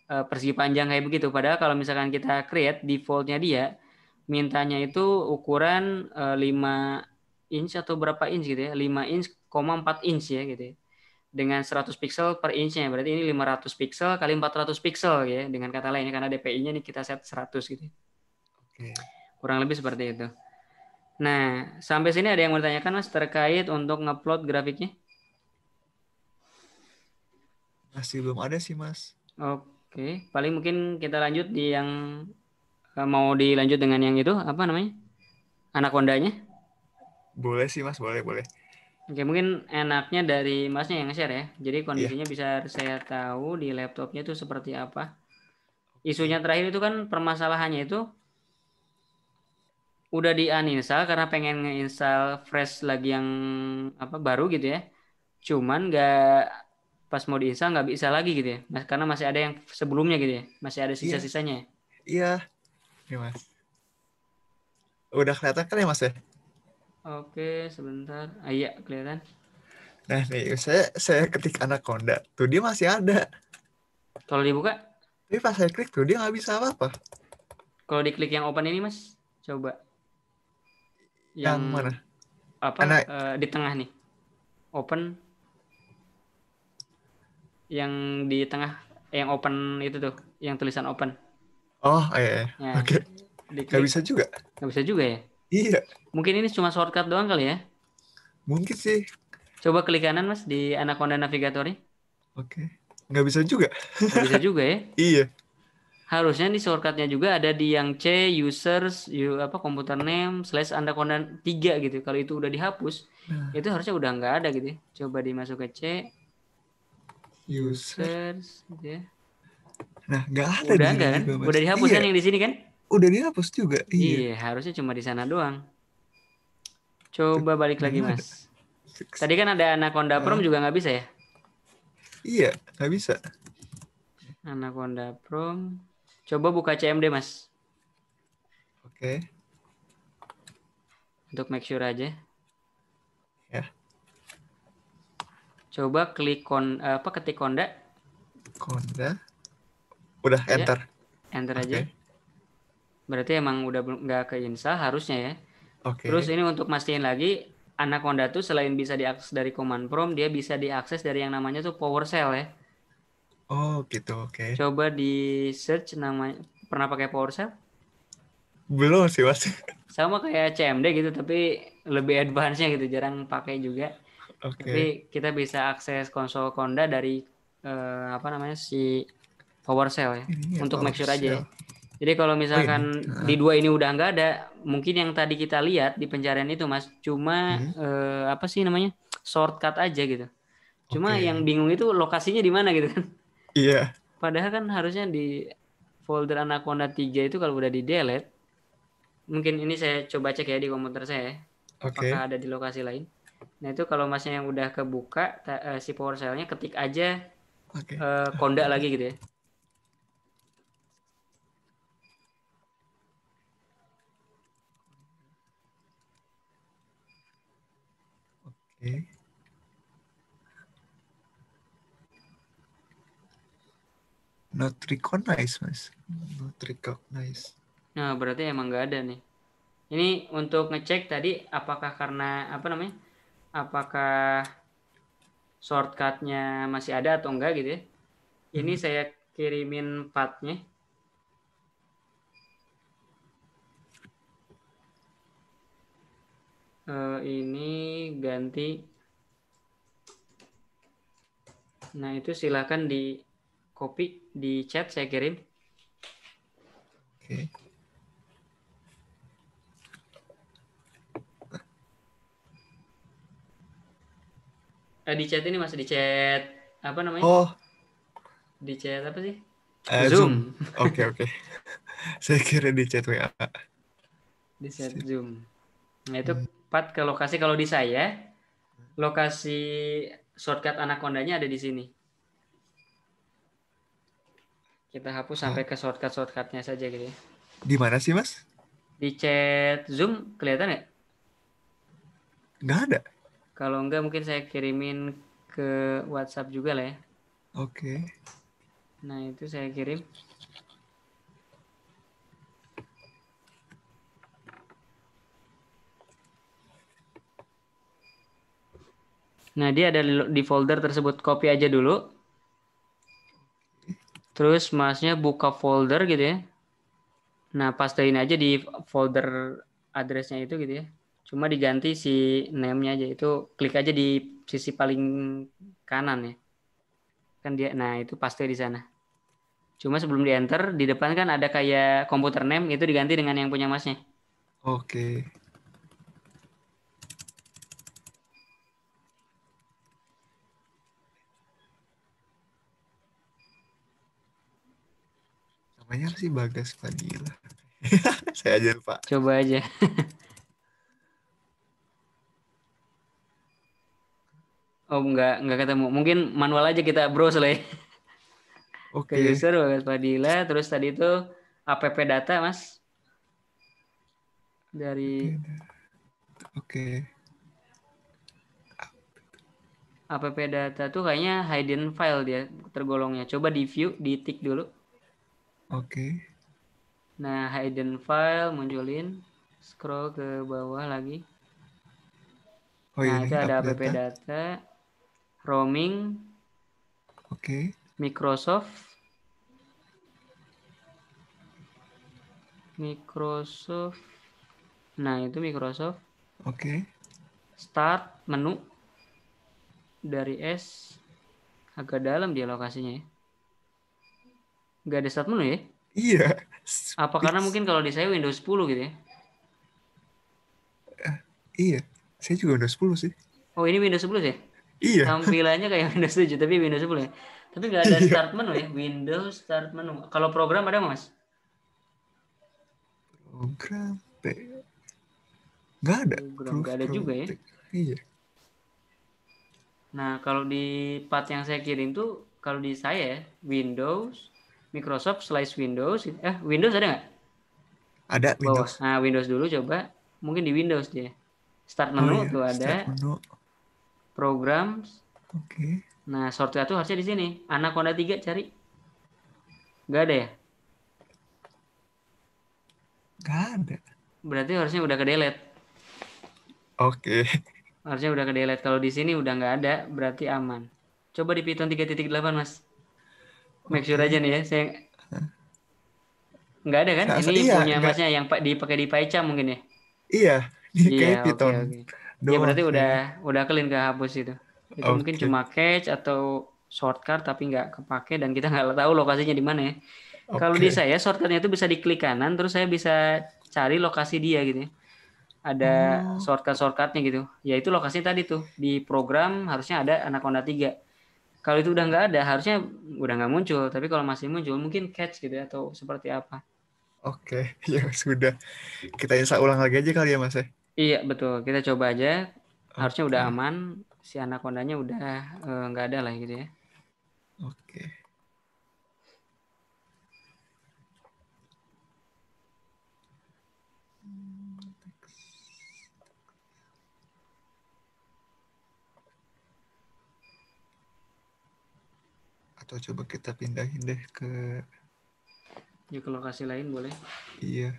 persegi panjang kayak begitu. Padahal kalau misalkan kita create default-nya dia mintanya itu ukuran 5 inch atau berapa inch gitu ya, 5 inch, 4 inch ya gitu ya dengan 100 pixel per inch-nya. Berarti ini 500 pixel kali 400 pixel ya. Dengan kata lain karena DPI-nya nih kita set 100 gitu. Oke. Kurang lebih seperti itu. Nah, sampai sini ada yang mau ditanyakan Mas terkait untuk ngupload grafiknya? Masih belum ada sih Mas. Oke, paling mungkin kita lanjut di yang mau dilanjut dengan yang itu apa namanya? Anaconda-nya. Boleh sih Mas, boleh, boleh. Oke, mungkin enaknya dari Masnya yang share ya. Jadi Iya. kondisinya bisa saya tahu di laptopnya itu seperti apa. Isunya Oke. terakhir itu kan permasalahannya itu udah di uninstall karena pengen ngeinstall fresh lagi yang apa baru gitu ya. Cuman nggak pas mau diinstal nggak bisa lagi gitu ya. Karena masih ada yang sebelumnya gitu ya. Masih ada Iya, sisa-sisanya. iya. Nih Mas. Udah kelihatan kan ya Mas ya? Oke, sebentar. Ah, iya, kelihatan. Nah nih, saya ketik Anaconda. Tuh dia masih ada. Kalau dibuka, Tapi pas saya klik tuh dia nggak bisa apa-apa. kalau diklik yang open ini Mas, coba Yang yang mana? apa Anak. di tengah nih. Open yang di tengah yang open itu tuh, yang tulisan open. Oh, iya, iya. Ya, Oke. Nggak diklik bisa juga. nggak bisa juga ya. Iya, Mungkin ini cuma shortcut doang kali ya. mungkin sih. Coba klik kanan Mas di Anaconda Navigator-nya. Oke. Nggak bisa juga. Nggak bisa juga ya. Iya. Harusnya di shortcutnya juga ada di yang C users apa computer name slash Anaconda 3 gitu. Kalau itu udah dihapus, Nah, itu harusnya udah nggak ada gitu ya. Coba dimasuk ke C user. users gitu ya. Nah, nggak ada di Udah sini nggak kan? juga, Mas. Udah dihapus Iya, kan yang di sini kan? udah dihapus juga. Iya. Iya, harusnya cuma di sana doang. Tuh, Coba balik udah lagi nggak ada. Mas. Fix. Tadi kan ada Anaconda Prom Ah, juga nggak bisa ya? iya, nggak bisa. Anaconda Prom. Coba buka CMD Mas. Oke. Untuk make sure aja. Ya, Coba klik ketik Konda. Konda. Udah Ya, enter. enter aja. Oke. Berarti emang udah nggak keinstall harusnya ya. Terus Oke. ini untuk mastiin lagi, Anaconda tuh selain bisa diakses dari command prompt, dia bisa diakses dari yang namanya tuh PowerShell ya. Oh, gitu. Oke. Coba di search namanya, pernah pakai PowerShell? Belum sih, Mas. Sama kayak CMD gitu, tapi lebih advance-nya gitu, jarang pakai juga. Tapi Oke. kita bisa akses konsol Conda dari apa namanya si PowerShell ya. Ini ya Untuk make sure aja ya. PowerShell. Jadi kalau Oh, ini. misalkan di dua ini udah nggak ada, mungkin yang tadi kita lihat di pencarian itu Mas, cuma Hmm, apa sih namanya shortcut aja gitu. Cuma yang oke. bingung itu lokasinya di mana gitu kan. Iya. Padahal kan harusnya di folder Anaconda 3 itu kalau udah di delete, mungkin ini saya coba cek ya di komputer saya, ya, apakah Oke. ada di lokasi lain. Nah itu kalau masnya yang udah kebuka si PowerShell-nya ketik aja Oke. Konda Konda. lagi gitu ya. Oke. Not recognize, Mas. Not recognize. Nah berarti emang nggak ada nih. Ini untuk ngecek tadi apakah karena apa namanya? Apakah shortcutnya masih ada atau enggak gitu ya. Ini Hmm, saya kirimin pathnya. Ini ganti. Nah itu silahkan di copy di chat saya kirim. oke. Di chat ini masih di chat apa namanya? Oh, Di chat apa sih? Zoom. Zoom. Oke, oke. Saya kira di chat WA. Di chat Sip. Zoom. Nah itu Hmm, path ke lokasi kalau di saya lokasi shortcut Anacondanya ada di sini. Kita hapus ah, sampai ke shortcut-shortcutnya saja gitu ya. di mana sih, Mas? Di chat Zoom kelihatan nggak? Nggak ada. Kalau enggak mungkin saya kirimin ke WhatsApp juga lah ya. Oke. Nah itu saya kirim. Nah dia ada di folder tersebut. Copy aja dulu. Terus masnya buka folder gitu ya. Nah pastein aja di folder addressnya itu gitu ya. Cuma diganti si name-nya aja. Itu klik aja di sisi paling kanan ya. Kan dia, nah itu paste di sana. Cuma sebelum di enter, di depan kan ada kayak komputer name, itu diganti dengan yang punya masnya. Oke. Namanya sih Bagas Fadila. Saya aja lupa. Coba aja. Oh nggak ketemu. Mungkin manual aja kita browse lah ya. Ke Oke. user Bagas Padilla, terus tadi itu app data mas. Dari Oke. app data tuh kayaknya hidden file dia tergolongnya. Coba di view, di tick dulu. Oke. Nah hidden file munculin. Scroll ke bawah lagi. Oh Nah ini itu ada app app data. data, roaming, Oke. Microsoft, Microsoft. Nah, itu Microsoft. Oke. Start menu. dari S agak dalam dia lokasinya ya. Nggak ada start menu ya? Iya. Apa karena mungkin kalau di saya Windows 10 gitu ya? Iya. Saya juga Windows 10 sih. Oh ini Windows 10 ya? Iya. Tampilannya kayak Windows 7 tapi Windows 10 ya. Tapi nggak ada Iya. start menu ya? Windows start menu. Kalau program ada nggak, Mas? Program P. Nggak ada. Program Proof nggak ada juga ya. Protect. Iya. Nah kalau di part yang saya kirim tuh kalau di saya ya, Windows, Microsoft slice Windows. Windows ada nggak? Ada Bawah. Windows. Nah Windows dulu coba. Mungkin di Windows dia. Start Oh menu iya. tuh ada. Start menu. Programs. Oke. Nah shortcut tuh harusnya di sini. Anaconda 3 cari. Nggak ada ya? Nggak ada. Berarti harusnya udah ke delete. Oke. Harusnya udah ke delete. Kalau di sini udah nggak ada, berarti aman. Coba di Python 3.8 Mas. Make sure aja Oke. nih ya. Saya nggak ada kan? Ini Iya. punya Nggak. Masnya yang dipakai di PyCharm mungkin ya. Iya. Ini Iya, kayak oke Python oke. Ya doang berarti kayaknya. udah clean kehapus itu. Itu mungkin Oke. cuma cache atau shortcut tapi nggak kepake dan kita nggak tahu lokasinya di mana ya. Kalau di Oke. saya shortcutnya itu bisa diklik kanan terus saya bisa cari lokasi dia gitu ya. Ada Oh. shortcutnya gitu. Ya itu lokasinya tadi tuh di program harusnya ada Anaconda 3. Kalau itu udah nggak ada harusnya udah nggak muncul. Tapi kalau masih muncul mungkin catch gitu ya atau seperti apa. Oke. Ya sudah. Kita install ulang lagi aja kali ya Mas ya. Iya betul. Kita coba aja. Harusnya udah Oke. aman. Si Anacondanya udah nggak ada lah gitu ya. Oke. Atau coba kita pindahin deh ke. Ya ke lokasi lain boleh. Iya.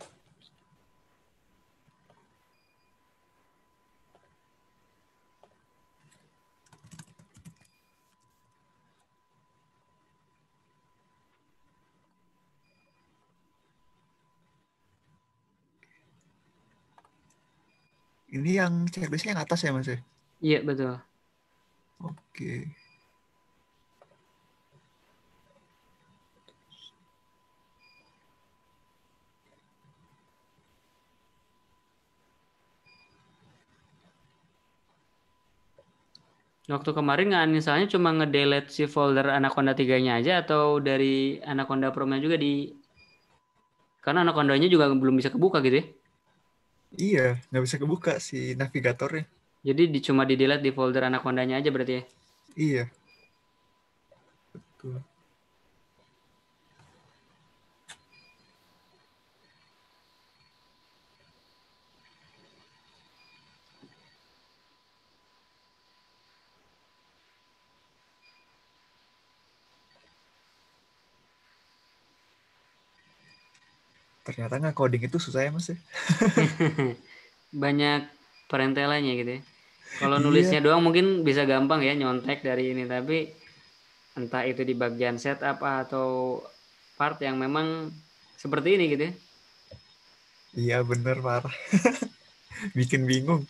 Ini yang checklistnya yang atas ya Mas ya? Iya betul. Oke. Waktu kemarin nggak misalnya cuma ngedelete si folder Anaconda 3-nya aja atau dari Anaconda Pro-nya juga di karena Anacondanya juga belum bisa kebuka gitu ya. Iya, nggak bisa kebuka si navigatornya. Jadi cuma di delete di folder Anacondanya aja berarti ya. Iya, betul. Ternyata nggak coding itu susah ya Mas ya? Banyak perentelannya gitu ya. Kalau Iya, nulisnya doang mungkin bisa gampang ya nyontek dari ini tapi entah itu di bagian setup atau part yang memang seperti ini gitu ya. iya bener parah. Bikin bingung.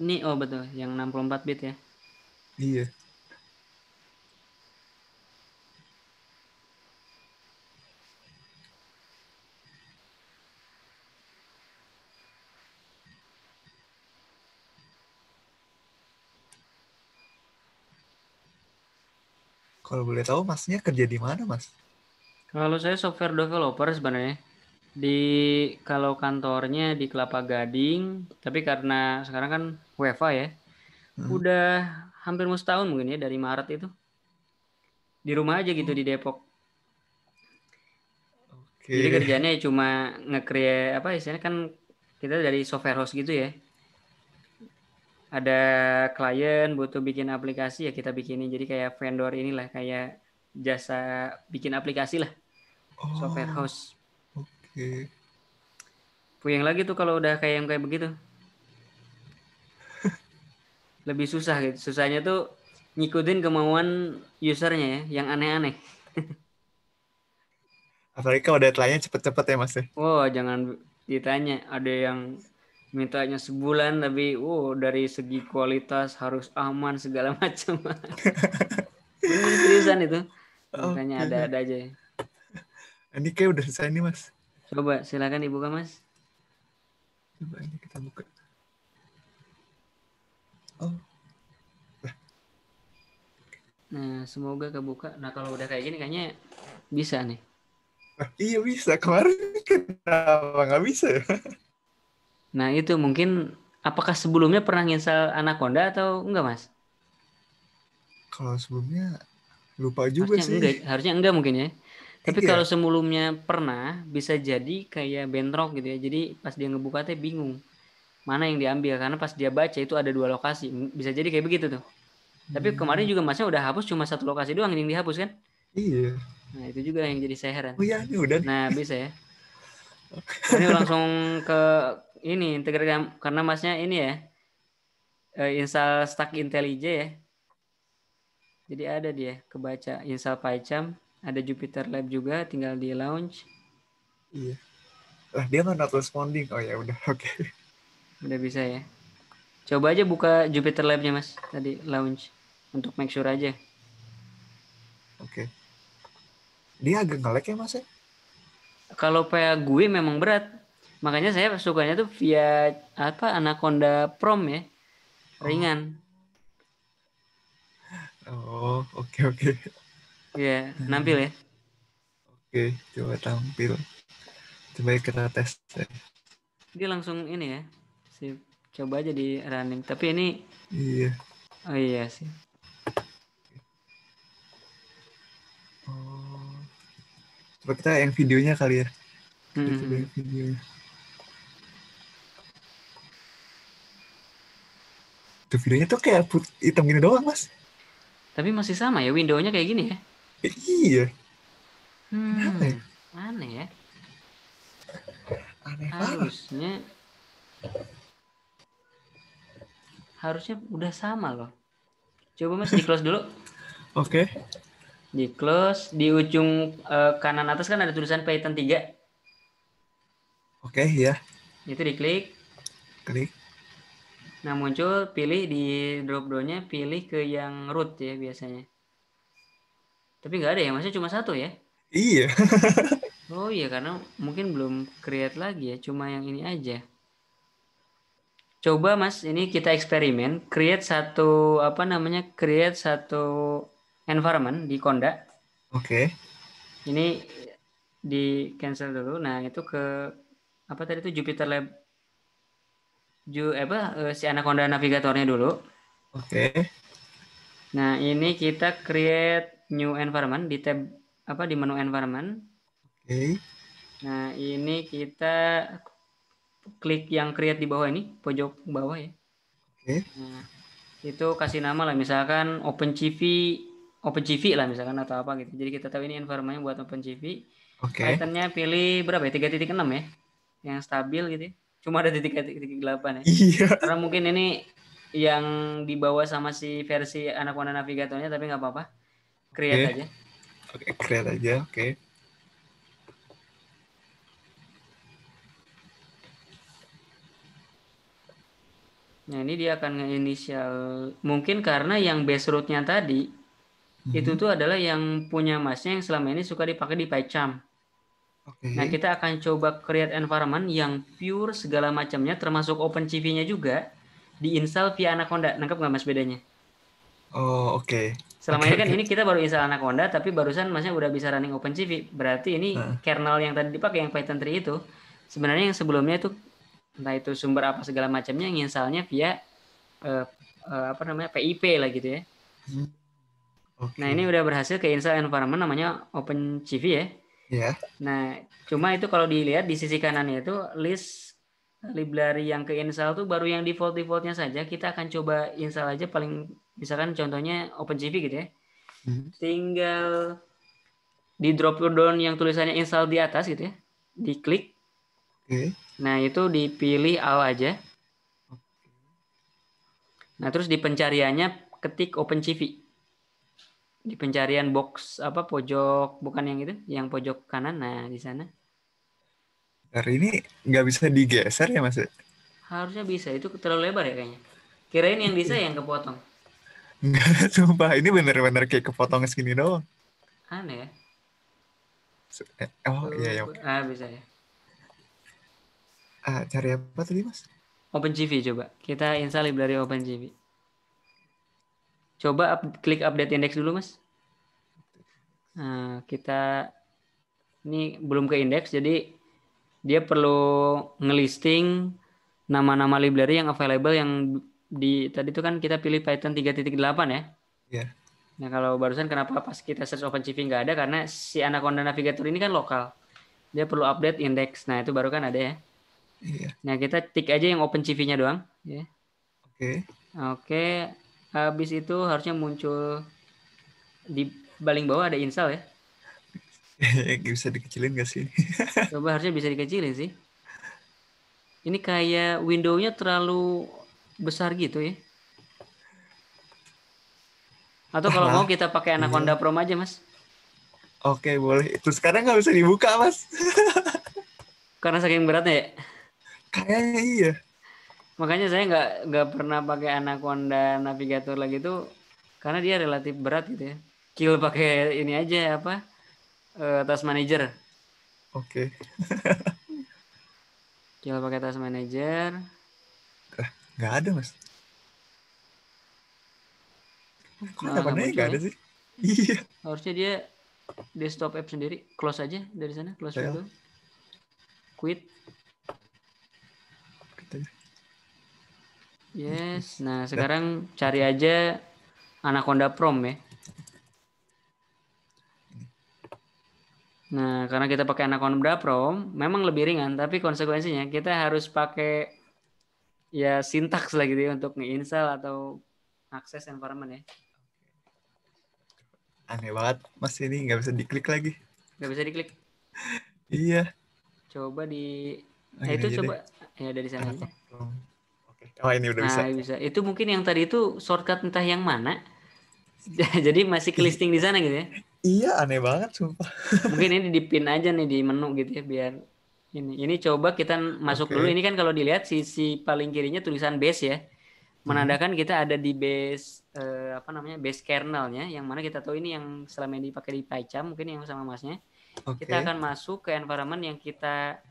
Ini oh betul yang 64 bit ya. Iya. Kalau boleh tahu Masnya kerja di mana Mas? Kalau saya software developer sebenarnya di kalau kantornya di Kelapa Gading, tapi karena sekarang kan WFA ya, Hmm, udah hampir mau setahun mungkin ya dari Maret itu di rumah aja gitu oh, di Depok. Jadi oke. kerjanya cuma nge-create apa istilahnya kan kita dari software house gitu ya. Ada klien butuh bikin aplikasi ya kita bikinin. Jadi kayak vendor inilah kayak jasa bikin aplikasi lah software Oh, house. oke. Puyeng lagi tuh kalau udah kayak yang kayak begitu. Lebih susah gitu. Susahnya tuh ngikutin kemauan usernya ya, yang aneh-aneh. Apalagi kalau deadline-nya cepet-cepet ya Mas ya. Wow, jangan ditanya. Ada yang mintanya sebulan, tapi dari segi kualitas harus aman segala macam. Bener-bener seriusan itu. Makanya Oke. ada-ada aja ya. Ini kayak udah selesai nih Mas. Coba silakan dibuka Mas. Coba ini kita buka. Oh, Nah, semoga kebuka. Nah, kalau udah kayak gini kayaknya bisa nih. iya bisa. Kemarin kenapa nggak bisa ya? Nah, itu mungkin apakah sebelumnya pernah install Anaconda atau enggak, Mas? Kalau sebelumnya lupa juga sih. Harusnya enggak mungkin ya. Tapi kalau Iya. sebelumnya pernah, bisa jadi kayak bentrok gitu ya. Jadi pas dia ngebuka teh bingung mana yang diambil karena pas dia baca itu ada dua lokasi. Bisa jadi kayak begitu tuh. Tapi kemarin Hmm, juga Masnya udah hapus cuma satu lokasi doang yang dihapus kan? iya. Nah, itu juga yang jadi saya heran. Oh iya, ini udah nih. Nah, bisa ya. Oh, ini langsung ke ini integrasi karena Masnya ini ya, install Stack IntelliJ ya. Jadi ada dia kebaca install PyCharm, ada Jupyter Lab juga, tinggal di launch. Iya. Lah dia nggak not responding. Oh ya udah, oke. Udah bisa ya. Coba aja buka Jupyter Lab-nya Mas, tadi launch untuk make sure aja. Oke. Dia agak nge-lag ya Mas ya? Kalau PA gue memang berat. Makanya saya sukanya tuh via apa Anaconda Prom ya, Oh, ringan. oh, oke oke. Ya, nampil Hmm, ya. oke, coba tampil. Coba kita tes. Dia langsung ini ya. Sip. Coba aja di running. Tapi ini Iya. oh iya sih. Oh, coba kita yang videonya kali ya. Kita coba Hmm. yang videonya. Tuh videonya tuh kayak hitam gini doang Mas. Tapi masih sama ya window-nya kayak gini ya. Iya. Kenapa ya? Aneh ya. Aneh parah. Harusnya harusnya udah sama loh. Coba Mas di close dulu. Oke. Di close di ujung kanan atas kan ada tulisan Python 3. Oke, ya. Itu diklik. Klik. Nah, muncul pilih di drop down-nya pilih ke yang root ya biasanya. Tapi nggak ada ya, maksudnya cuma satu ya. Iya. Oh iya, karena mungkin belum create lagi ya, cuma yang ini aja. Coba Mas, ini kita eksperimen, create satu environment di Conda. Oke. Ini di cancel dulu. Nah, itu ke apa tadi itu Jupyter Lab si Anaconda navigatornya dulu. Oke. Nah, ini kita create new environment di tab di menu environment. Oke. Nah, ini kita klik yang create di bawah ini, pojok bawah ya. Oke. Nah, itu kasih nama lah misalkan OpenCV lah misalkan atau apa gitu. Jadi kita tahu ini environment buat OpenCV. Oke. Python-nya pilih berapa ya? 3.6 ya. Yang stabil gitu ya. Cuma ada 3.8 ya. Iya. Karena mungkin ini yang dibawa sama si versi Anaconda Navigatornya tapi nggak apa-apa. Create Oke. aja. Oke, create aja. Oke. Nah, ini dia akan nge-initial. Mungkin karena yang base root-nya tadi itu Mhm. tuh adalah yang punya masnya yang selama ini suka dipakai di PyCharm. Nah, Oke. kita akan coba create environment yang pure segala macamnya termasuk OpenCV-nya juga diinstal via Anaconda. Nangkep nggak Mas bedanya? Oh, oke. Selama Oke, ini kan oke. ini kita baru install Anaconda tapi barusan masnya udah bisa running OpenCV. Berarti ini Nah, kernel yang tadi dipakai yang Python 3 itu sebenarnya yang sebelumnya itu entah itu sumber apa segala macamnya nginstalnya via eh, PIP lah gitu ya. hmm, Nah, ini oke. udah berhasil ke install environment namanya OpenCV ya. Ya. Nah, cuma itu kalau dilihat di sisi kanannya itu list library yang ke install tuh baru yang default-defaultnya saja. Kita akan coba install aja paling misalkan contohnya OpenCV gitu ya. Hmm, Tinggal di drop down yang tulisannya install di atas gitu ya. Diklik. oke. Nah, itu dipilih all aja. Nah, terus di pencariannya ketik OpenCV. Di pencarian box apa pojok, bukan yang itu, yang pojok kanan. Nah, di sana. Hari ini nggak bisa digeser ya Mas? Harusnya bisa. Itu terlalu lebar ya kayaknya. Kirain yang di Iya. saya yang kepotong. Nggak, sumpah ini bener-bener kayak kepotong segini doang. Aneh ya. Oh iya ya Coba. oke. Ah, bisa ya. Cari apa tadi Mas? OpenCV coba. Kita install library OpenCV. Coba klik update index dulu, Mas. Nah, kita ini belum ke index, jadi dia perlu ngelisting nama-nama library yang available yang di tadi itu kan kita pilih Python 3.8 ya. Iya. Nah, kalau barusan kenapa pas kita search OpenCV nggak ada, karena si Anaconda Navigator ini kan lokal. Dia perlu update index. Nah, itu baru kan ada ya. Iya. Nah, kita tik aja yang OpenCV-nya doang ya. Oke. Oke, habis itu harusnya muncul di paling bawah ada install ya. Bisa dikecilin gak sih? Coba harusnya bisa dikecilin sih. Ini kayak window-nya terlalu besar gitu ya. Atau kalau mau Lah, kita pakai Anaconda iya. Chrome aja, Mas. Oke, boleh. Itu sekarang nggak bisa dibuka, Mas. Karena saking beratnya ya. Kayaknya iya. Makanya saya nggak pernah pakai Anaconda Navigator lagi tuh karena dia relatif berat gitu ya. Kill pakai ini aja apa? Task Manager. Oke. Kill pakai Task Manager. Nggak ada, Mas. Kok Malah ada nggak panahnya muncul nggak ya. ada sih? Iya. Harusnya dia desktop app sendiri. Close aja dari sana. Close Saya window. Quit. kita Yes. Nah, dah. sekarang cari Oke. aja Anaconda Prom ya. Nah, karena kita pakai Anaconda Prom, memang lebih ringan, tapi konsekuensinya kita harus pakai ya sintaks lah gitu ya untuk nge-install atau akses environment ya. Aneh banget, Mas ini nggak bisa diklik lagi. Nggak bisa diklik. Iya. Coba di, Ah, ya ini itu aja coba deh. ya dari sana Anak aja. Chrome. Oke. Oh ini udah Nah, bisa. bisa. Itu mungkin yang tadi itu shortcut entah yang mana. Jadi masih ke listing di sana gitu ya. Iya, aneh banget, sumpah. Mungkin ini di pin aja nih di menu gitu ya biar ini. Ini coba kita masuk dulu. Oke. Ini kan kalau dilihat sisi paling kirinya tulisan base ya. Hmm. Menandakan kita ada di base apa namanya? Base kernelnya yang mana kita tahu ini yang selama ini dipakai di PyCharm mungkin yang sama masnya. Kita Oke. akan masuk ke environment yang kita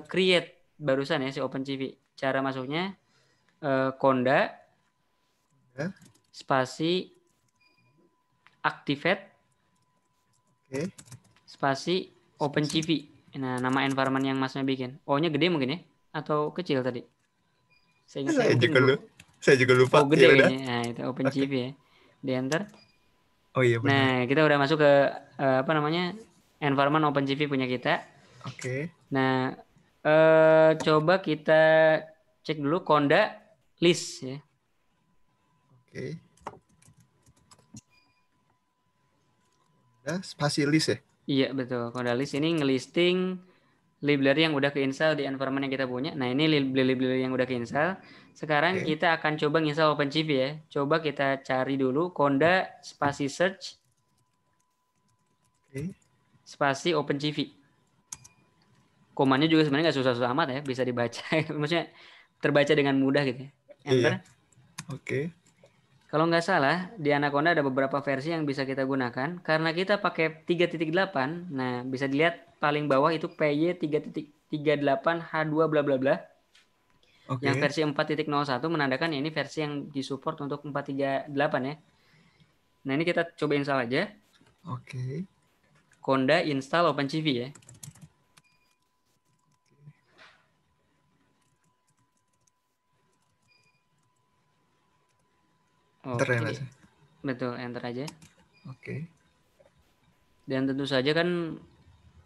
create barusan ya si OpenCV. Cara masuknya Conda Ya. spasi activate Oke. spasi Spasi. OpenCV. Nah, nama environment yang masnya bikin. O-nya gede mungkin ya? Atau kecil tadi? Saya ingat saya Saya mungkin juga lu. Saya juga lupa. oh gede Ya udah. kayaknya. Nah, itu Oke. OpenCV ya. Di enter. Oh iya Nah, benar. kita udah masuk ke apa namanya? Environment OpenCV punya kita. Oke. Nah, coba kita cek dulu Conda list ya. Oke. Udah spasi list ya. Iya betul. Conda list ini ngelisting library yang udah keinstall di environment yang kita punya. Nah, ini library yang udah keinstall. Sekarang Oke. kita akan coba nginstal OpenCV ya. Coba kita cari dulu Conda spasi search Oke. spasi OpenCV. Komanya juga sebenarnya nggak susah-susah amat ya, bisa dibaca. Maksudnya terbaca dengan mudah gitu ya. Iya, Enter. iya. Oke. Kalau nggak salah, di Anaconda ada beberapa versi yang bisa kita gunakan. Karena kita pakai 3.8, nah bisa dilihat paling bawah itu PY 3.38 H2 bla bla bla. Yang Oke. versi 4.01 menandakan ya ini versi yang disupport untuk 4.38 ya. Nah ini kita coba install aja. Oke. Conda install OpenCV ya. Ntar ya Oke, Mas. betul enter aja. Oke. Dan tentu saja kan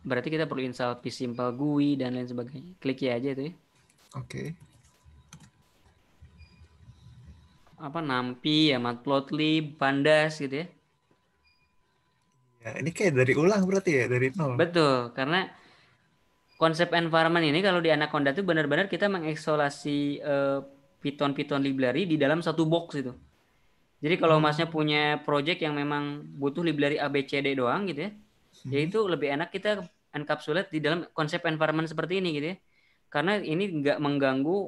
berarti kita perlu install psimple GUI dan lain sebagainya. Klik ya aja itu ya. Oke. Apa NumPy ya, Matplotlib, Pandas gitu ya. Ya, ini kayak dari ulang berarti ya, dari nol. Betul, karena konsep environment ini kalau di Anaconda itu benar-benar kita mengisolasi Python library di dalam satu box itu. Jadi kalau masnya Oh. punya project yang memang butuh library A B C D doang gitu ya, ya Hmm. itu lebih enak kita encapsulate di dalam konsep environment seperti ini gitu ya. Karena ini nggak mengganggu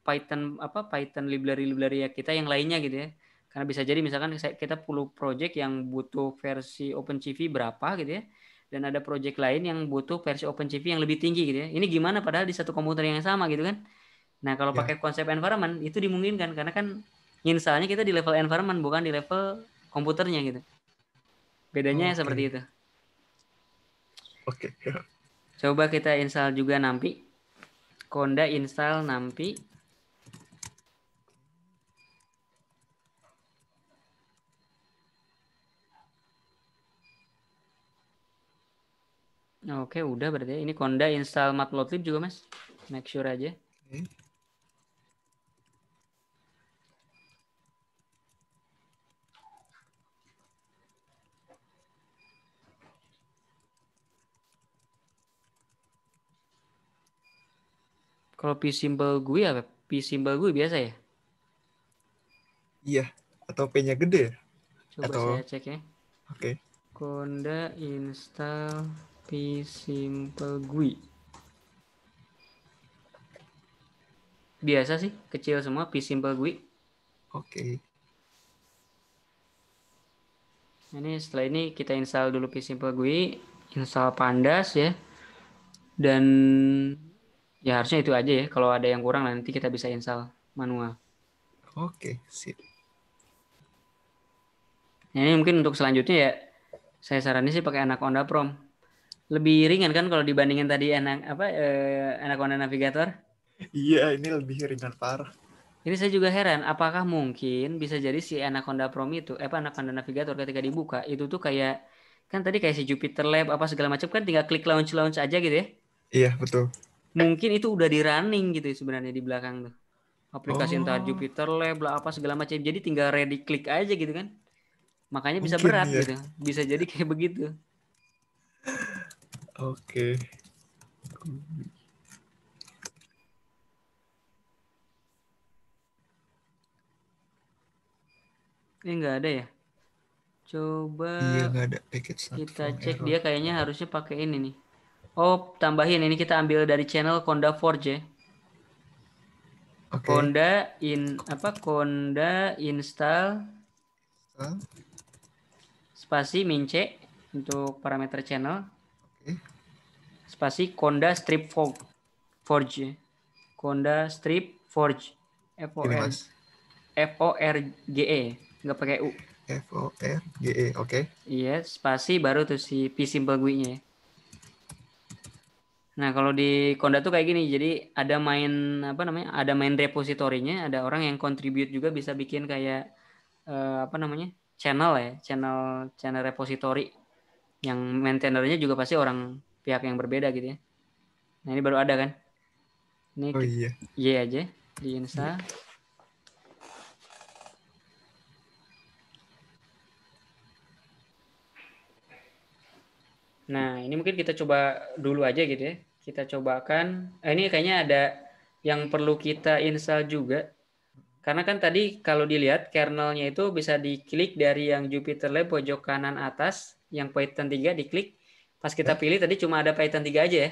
Python library-library kita yang lainnya gitu ya. Karena bisa jadi misalkan kita perlu project yang butuh versi OpenCV berapa gitu ya. Dan ada project lain yang butuh versi OpenCV yang lebih tinggi gitu ya. Ini gimana padahal di satu komputer yang sama gitu kan. Nah, kalau Ya. pakai konsep environment itu dimungkinkan karena kan installnya kita di level environment bukan di level komputernya gitu. Bedanya seperti Oke. itu. Oke. Coba kita install juga Nampi. Conda install Nampi. Oke, udah berarti ya. Ini Conda install Matplotlib juga, Mas. Make sure aja. Oke. Kalau P-Simple GUI apa? P-Simple GUI biasa ya? Iya. Atau P-nya gede ya? Coba Atau saya cek ya. oke. Conda install P-Simple GUI. Biasa sih, kecil semua P-Simple GUI. Oke. Ini setelah ini kita install dulu P-Simple GUI, install Pandas ya. Dan ya harusnya itu aja ya. Kalau ada yang kurang nanti kita bisa install manual. Oke, sip. Nah, ini mungkin untuk selanjutnya ya saya saranin sih pakai Anaconda Prom. Lebih ringan kan kalau dibandingin tadi Anaconda Navigator. Iya, ini lebih ringan parah. Ini saya juga heran, apakah mungkin bisa jadi si Anaconda Prom itu, Anaconda Navigator ketika dibuka itu tuh kayak kan tadi kayak si Jupyter Lab apa segala macam kan tinggal klik launch launch aja gitu ya. Iya, betul. Mungkin itu udah di running gitu ya sebenarnya di belakang tuh. Aplikasi entah Oh, Jupyter Lab lah apa segala macam. Jadi tinggal ready klik aja gitu kan. Makanya bisa mungkin berat ya. gitu. Bisa jadi kayak begitu. Oke. Ini nggak ada ya. Coba Iya, nggak ada package not kita found cek dia error. kayaknya harusnya pakai ini nih. Oh, tambahin ini kita ambil dari channel Conda Forge ya. Oke. Conda install Ah, spasi mince untuk parameter channel oke. spasi Conda strip forge. Conda strip forge. F O Ini R Mas. FORGE nggak pakai U. FORGE. Oke. Iya, spasi baru tuh si P simple GUI-nya ya. Nah, kalau di Conda tuh kayak gini. Jadi ada main apa namanya? Ada main repositorinya, ada orang yang contribute juga bisa bikin kayak apa namanya? Channel ya, channel channel repository yang maintainernya juga pasti orang pihak yang berbeda gitu ya. Nah, ini baru ada kan? Ini Oh klik iya. Y aja di Iya. install. Nah, ini mungkin kita coba dulu aja gitu ya. Kita cobakan. Ini kayaknya ada yang perlu kita install juga. Karena kan tadi kalau dilihat kernelnya itu bisa diklik dari yang Jupyter Lab pojok kanan atas, yang Python 3 diklik. Pas kita Ya. pilih tadi cuma ada Python 3 aja ya.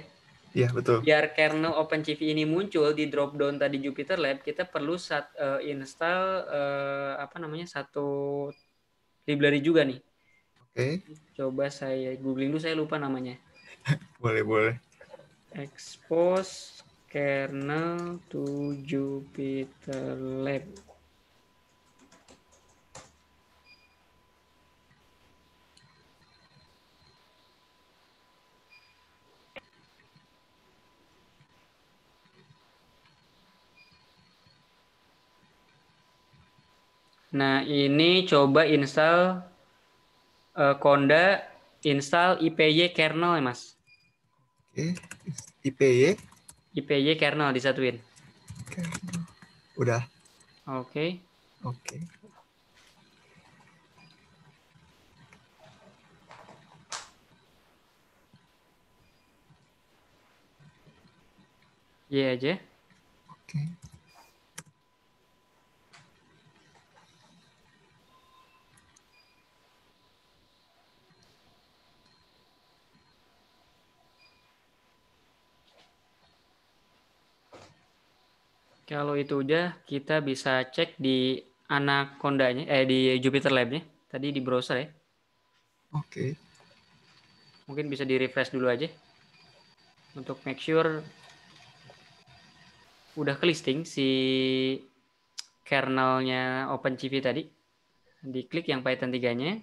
Iya, betul. Biar kernel OpenCV ini muncul di dropdown tadi Jupyter Lab, kita perlu install apa namanya satu library juga nih. Oke. Coba saya googling dulu, saya lupa namanya. Boleh, boleh. Expose kernel to Jupyter Lab. Nah, ini coba install Conda install IPY kernel ya, Mas. Oke. IPY. IPY kernel disatuin. Oke. Udah. Oke. Oke. Y aja. Oke. Kalau itu udah, kita bisa cek di Anaconda-nya, di Jupyter Lab-nya. Tadi di browser ya. Oke. Mungkin bisa di-refresh dulu aja. Untuk make sure udah ke listing si kernelnya OpenCV tadi. Diklik yang Python 3-nya.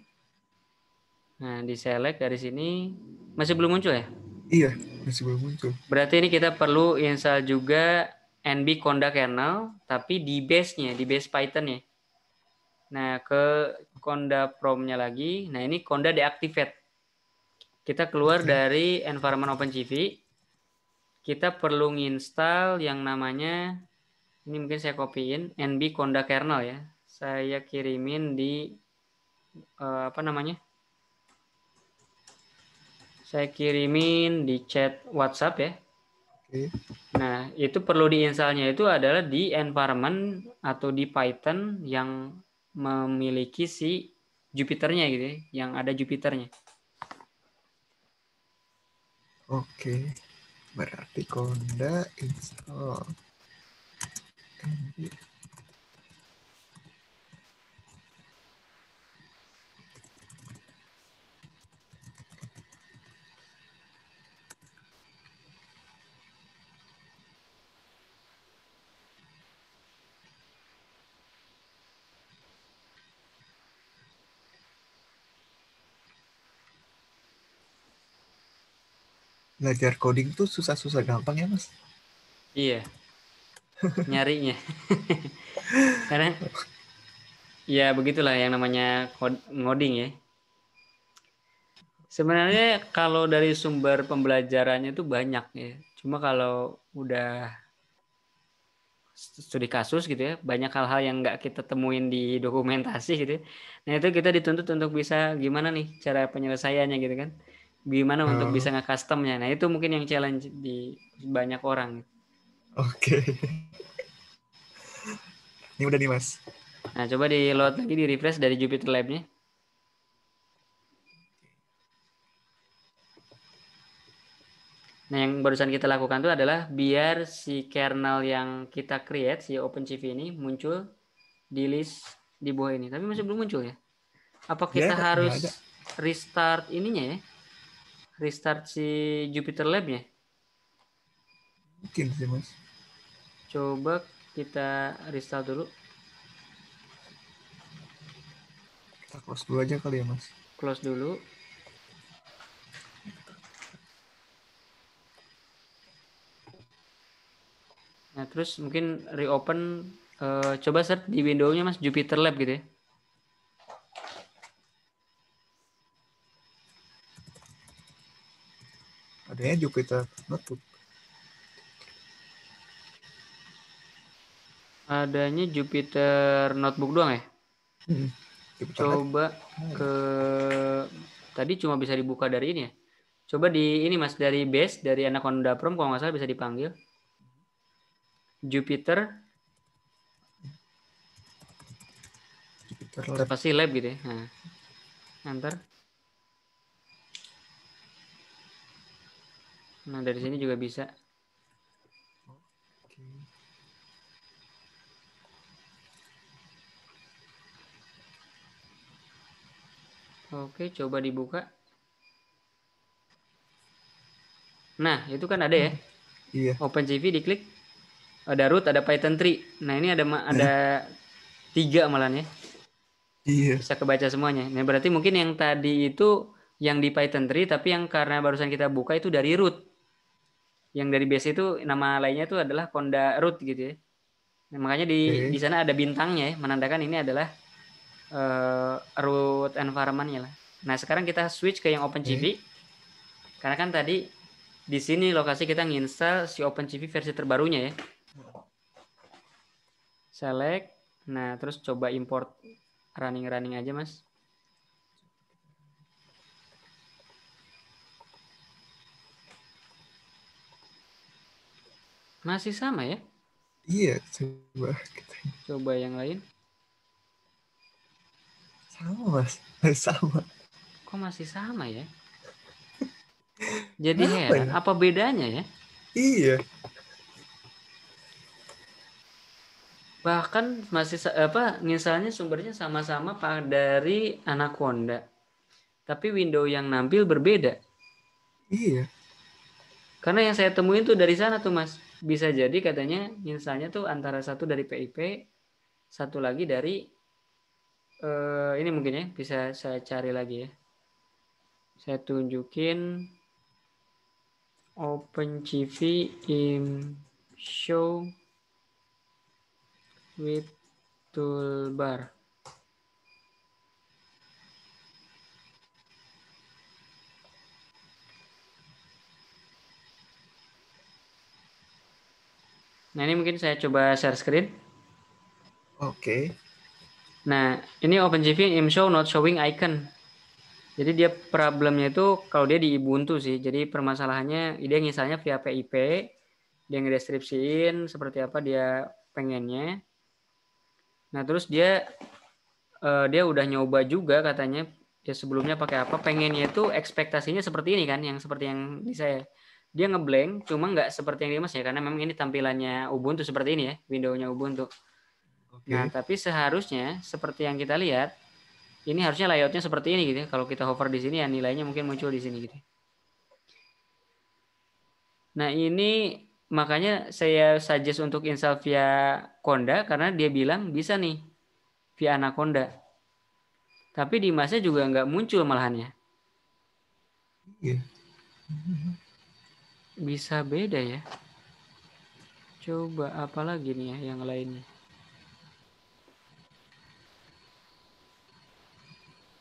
Nah, di select dari sini. Masih belum muncul ya? Iya, masih belum muncul. Berarti ini kita perlu install juga NB Conda kernel, tapi di base-nya, di base Python-nya. Nah, ke Conda Prom-nya lagi. Nah, ini Conda deactivate. Kita keluar Oke. dari environment OpenCV. Kita perlu nginstal yang namanya, ini mungkin saya copyin, NB Conda kernel ya. Saya kirimin di, apa namanya? Saya kirimin di chat WhatsApp ya. Oke. Nah, itu perlu diinstalnya itu adalah di environment atau di Python yang memiliki si Jupyter-nya gitu ya, yang ada Jupyter-nya. Oke. Berarti Conda install. Belajar coding tuh susah-susah gampang ya, Mas? Iya, nyarinya. Karena ya begitulah yang namanya ngoding ya. Sebenarnya kalau dari sumber pembelajarannya itu banyak ya. Cuma kalau udah studi kasus gitu ya, banyak hal-hal yang nggak kita temuin di dokumentasi gitu ya. Nah itu kita dituntut untuk bisa gimana nih cara penyelesaiannya gitu kan. Gimana untuk bisa Oh, nge-customnya. Nah itu mungkin yang challenge di banyak orang. oke. Ini udah nih, Mas. Nah coba di load lagi, di refresh dari Jupyter Lab-nya. Nah yang barusan kita lakukan itu adalah biar si kernel yang kita create, si OpenCV ini muncul di list di bawah ini. Tapi masih belum muncul ya. Apa kita Ya, nggak harus ada. restart ininya ya? Restart si Jupyter Lab-nya. Mungkin sih, Mas. Coba kita restart dulu. Kita close dulu aja kali ya, Mas. Close dulu. Nah, terus mungkin reopen. Coba search di window-nya Mas, Jupyter Lab gitu ya. Adanya Jupyter Notebook. Adanya Jupyter Notebook doang ya. Hmm. Jupyter Lab. Coba ke tadi cuma bisa dibuka dari ini ya. Coba di ini Mas, dari base, dari Anaconda Prom kalau nggak salah bisa dipanggil. Jupyter Jupyter Lab. pasti lab gitu ya. Nah, enter. Nah, dari sini juga bisa. Oke. Oke, coba dibuka. Nah, itu kan ada ya. Iya. OpenCV diklik, ada root, ada Python tree. Nah, ini ada Nah, 3 malah ya. iya. Bisa kebaca semuanya. Nah, berarti mungkin yang tadi itu yang di Python tree, tapi yang karena barusan kita buka itu dari root. Yang dari base itu nama lainnya itu adalah Conda root gitu ya. Nah, makanya di Oke. sana ada bintangnya ya, menandakan ini adalah root environment-nya lah. Nah, sekarang kita switch ke yang OpenCV. Oke. Karena kan tadi di sini lokasi kita nginstal si OpenCV versi terbarunya ya. Select. Nah, terus coba import running aja, Mas. Masih sama ya. Iya, coba kita. Coba yang lain. Sama, Mas. Sama. Kok masih sama ya? Jadi Kenapa heran, ya? apa bedanya ya? Iya. Bahkan masih misalnya sumbernya sama-sama dari Anaconda. Tapi window yang nampil berbeda. Iya. Karena yang saya temuin tuh dari sana tuh Mas. Bisa jadi katanya misalnya tuh antara satu dari PIP, satu lagi dari ini mungkin ya bisa saya cari lagi ya. Saya tunjukin OpenCV in show with toolbar. Nah ini mungkin saya coba share screen. Oke. Nah ini OpenCV in show not showing icon. Jadi dia problemnya itu kalau dia di Ubuntu sih. Jadi permasalahannya dia misalnya via PIP, dia ngedeskripsiin seperti apa dia pengennya. Nah terus dia udah nyoba juga katanya dia sebelumnya pakai apa, pengennya itu ekspektasinya seperti ini kan, yang seperti yang di saya. Dia ngeblank, cuma nggak seperti yang di Mas ya, karena memang ini tampilannya Ubuntu seperti ini ya, window-nya Ubuntu. Nah Oke. tapi seharusnya seperti yang kita lihat, ini harusnya layoutnya seperti ini gitu ya. Kalau kita hover di sini ya nilainya mungkin muncul di sini gitu. Nah ini makanya saya suggest untuk install via Conda karena dia bilang bisa nih via Anaconda. Tapi di Masnya juga nggak muncul malahannya. Iya. Bisa beda ya. Coba apa lagi nih ya yang lainnya.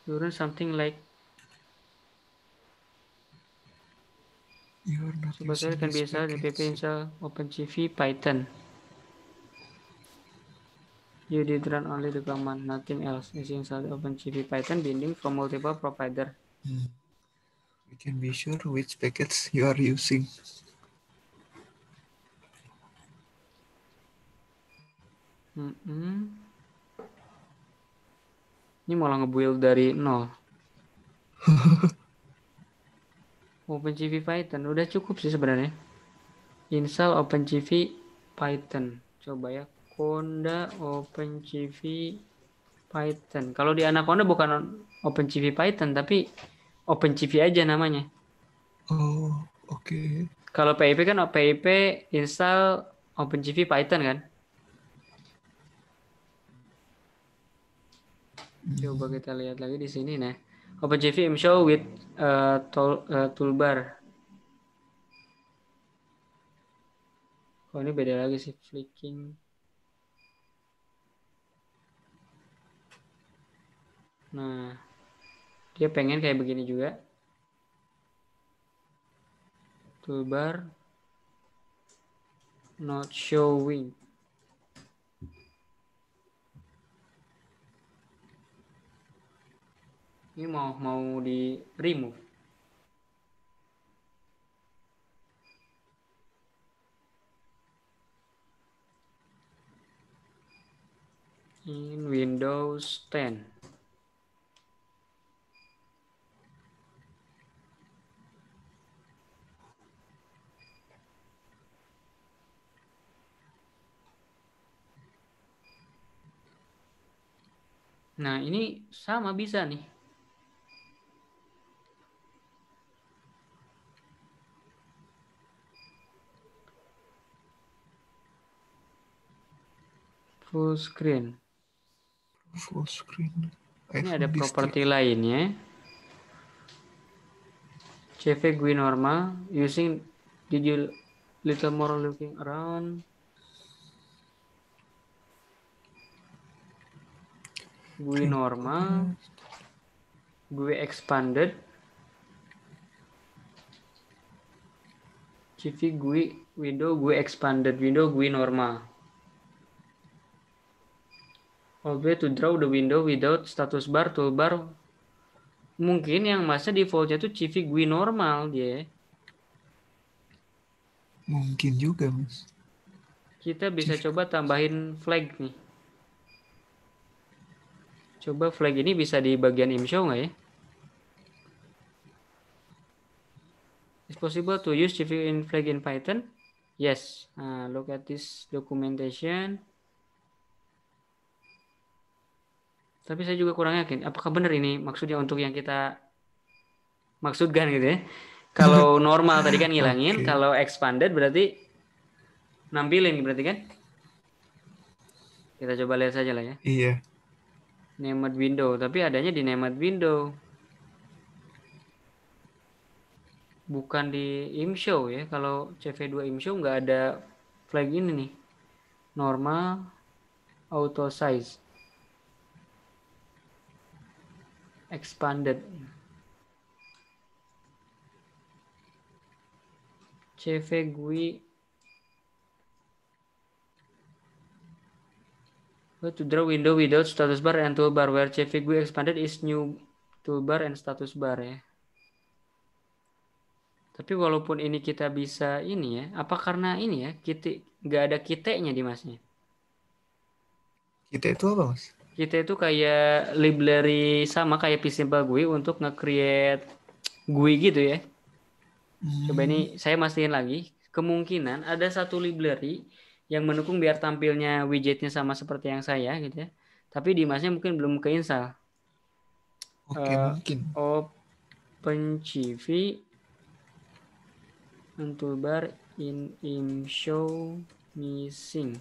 Turun something like You are not Supercell using can this be installed in PP package. install OpenCV Python. You did run only the command, nothing else. Is installed OpenCV Python binding from multiple provider. Hmm. We can be sure which packets you are using. Ini malah nge-build dari nol. OpenCV Python udah cukup sih sebenarnya. Install OpenCV Python. Coba ya. Conda OpenCV Python. Kalau di Anaconda bukan OpenCV Python tapi OpenCV aja namanya. Oh, oke. Kalau PIP kan PIP install OpenCV Python kan. Coba Hmm. kita lihat lagi di sini nah. OpenCV show with toolbar. Oh ini beda lagi sih flicking. Nah, dia pengen kayak begini juga. Toolbar not showing. Ini mau di remove. In Windows 10. Nah, ini sama bisa nih. Full screen. Full screen. Ini ada iPhone properti disk. lainnya. CV GUI normal. Using did you little more looking around. GUI Okay. normal. GUI expanded. CV GUI window GUI expanded. Window GUI normal. All way to draw the window without status bar, toolbar. Mungkin yang masnya defaultnya tuh CV GUI normal dia. Mungkin juga, Mas. Kita bisa Chief. coba tambahin flag nih. Coba flag ini bisa di bagian imshow nggak ya? Is possible to use CV in flag in Python? Yes. Look at this documentation. Tapi saya juga kurang yakin apakah benar ini maksudnya untuk yang kita maksudkan gitu ya. Kalau normal tadi kan ngilangin, Oke. kalau expanded berarti nampilin berarti kan. Kita coba lihat saja lah ya. Iya. Named window, tapi adanya di named window. Bukan di ImShow ya. Kalau CV2 ImShow nggak ada flag ini nih. Normal, auto size, expanded. CV GUI. To draw window without status bar and toolbar where CV GUI expanded is new toolbar and status bar ya. Tapi walaupun ini kita bisa ini ya, apa karena ini ya, kita nggak ada kitanya di masnya. Kita itu apa, Mas? Kita itu kayak library sama kayak Psimple GUI untuk nge-create GUI gitu ya. Coba ini Hmm, saya mastiin lagi, kemungkinan ada satu library yang mendukung biar tampilnya widgetnya sama seperti yang saya gitu ya. Tapi di masnya mungkin belum keinstall. oke, Eh, mungkin. OpenCV toolbar in ImShow missing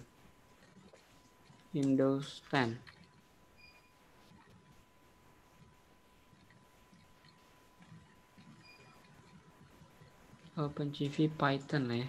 Windows 10. OpenCV Python lah ya.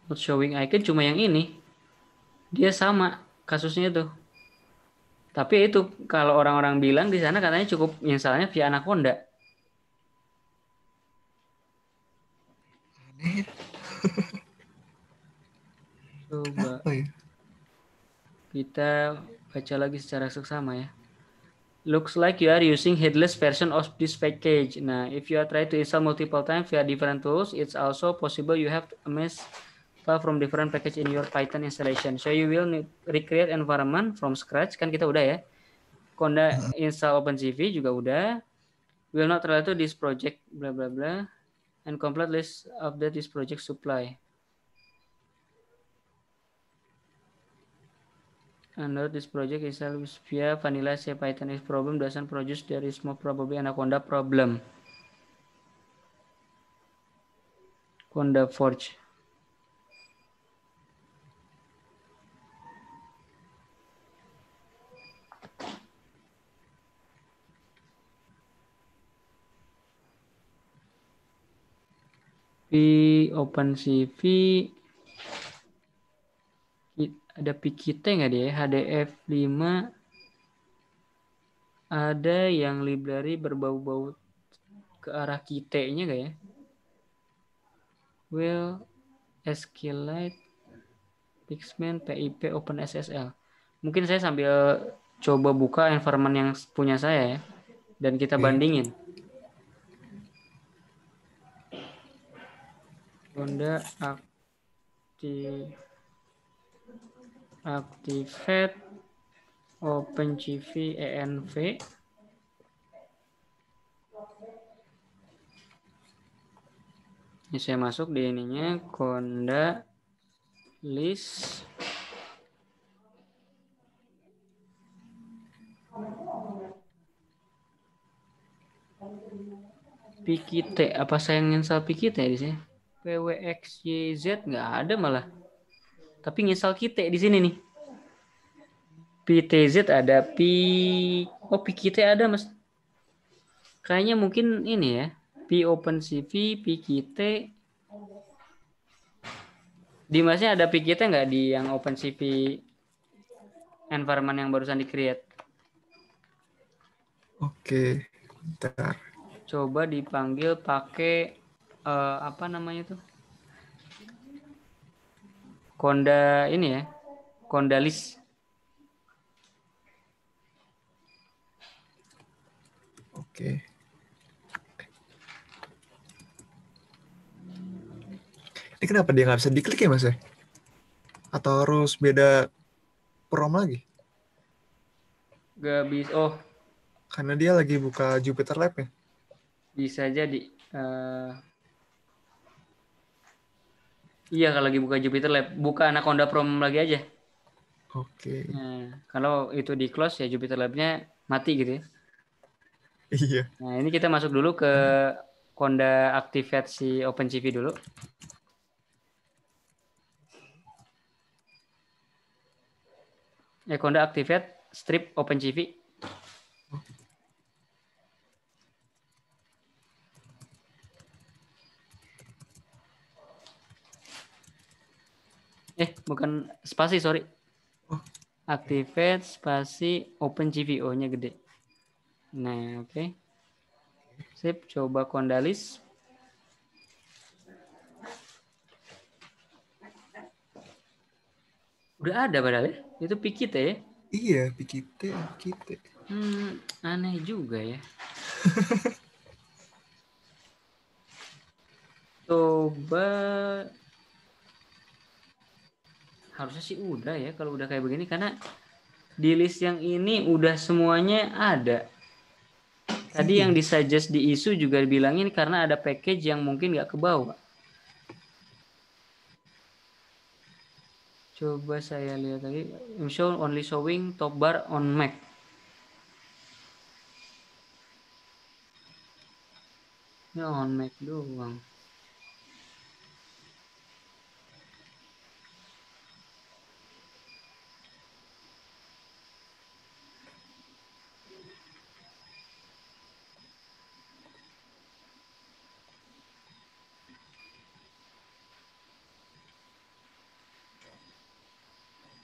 Not showing icon cuma yang ini. Dia sama kasusnya tuh. Tapi itu kalau orang-orang bilang di sana katanya cukup misalnya via Anaconda. Aneh. Coba Apa ya? kita baca lagi secara seksama ya. Looks like you are using headless version of this package. Nah, if you are trying to install multiple times via different tools, it's also possible you have a mess file from different package in your Python installation. So you will need recreate environment from scratch. Kan kita udah ya. Conda install OpenCV juga udah. Will not relate to this project bla bla bla and complete list of this project supply. And note this project is via vanilla C Python is problem doesn't produce there is more probably Anaconda problem. Conda Forge. Di OpenCV ada Pikite nggak dia? HDF5 ada yang library berbau-bau ke arah Kite-nya nggak ya? Well, SQLite, Pixman, PIP, OpenSSL. Mungkin saya sambil coba buka environment yang punya saya ya, dan kita Oke. bandingin. Honda Activate OpenCV ENV. Ini saya masuk di ininya Conda list Pikite. Apa saya nginstal Pikite di sini? PWXYZ nggak ada malah. Tapi nginstal Kite di sini nih. PTZ ada Oh Pikite ada mas. Kayaknya mungkin ini ya. OpenCV, Pikite. Di masnya ada Pikite nggak di yang OpenCV environment yang barusan di-create? Oke. Bentar. Coba dipanggil pakai apa namanya tuh? Konda ini ya. Kondalis. Oke. Ini kenapa dia nggak bisa diklik ya Mas ya? Atau harus beda prom lagi? Gak bisa. Oh, Karena dia lagi buka Jupyter Lab ya? bisa jadi. Eh, iya, kalau lagi buka Jupyter Lab, buka Anaconda Prom lagi aja. Oke. Nah, kalau itu di close ya Jupyter Lab-nya mati gitu ya. Iya. Nah, ini kita masuk dulu ke Conda Activate si OpenCV dulu. Conda Activate strip OpenCV. Bukan spasi, sorry. Oh, Activate spasi OpenCV, O-nya gede. Nah, oke. Sip, coba Condalis. Udah ada padahal ya. Itu Pikite ya. iya, Pikite, Pikite. Aneh juga ya. Coba harusnya sih udah ya kalau udah kayak begini, karena di list yang ini udah semuanya ada. Tadi Iya. yang disuggest di isu juga bilangin karena ada package yang mungkin nggak kebawa. Coba saya lihat lagi. Show only showing top bar on Mac. Ya on Mac doang.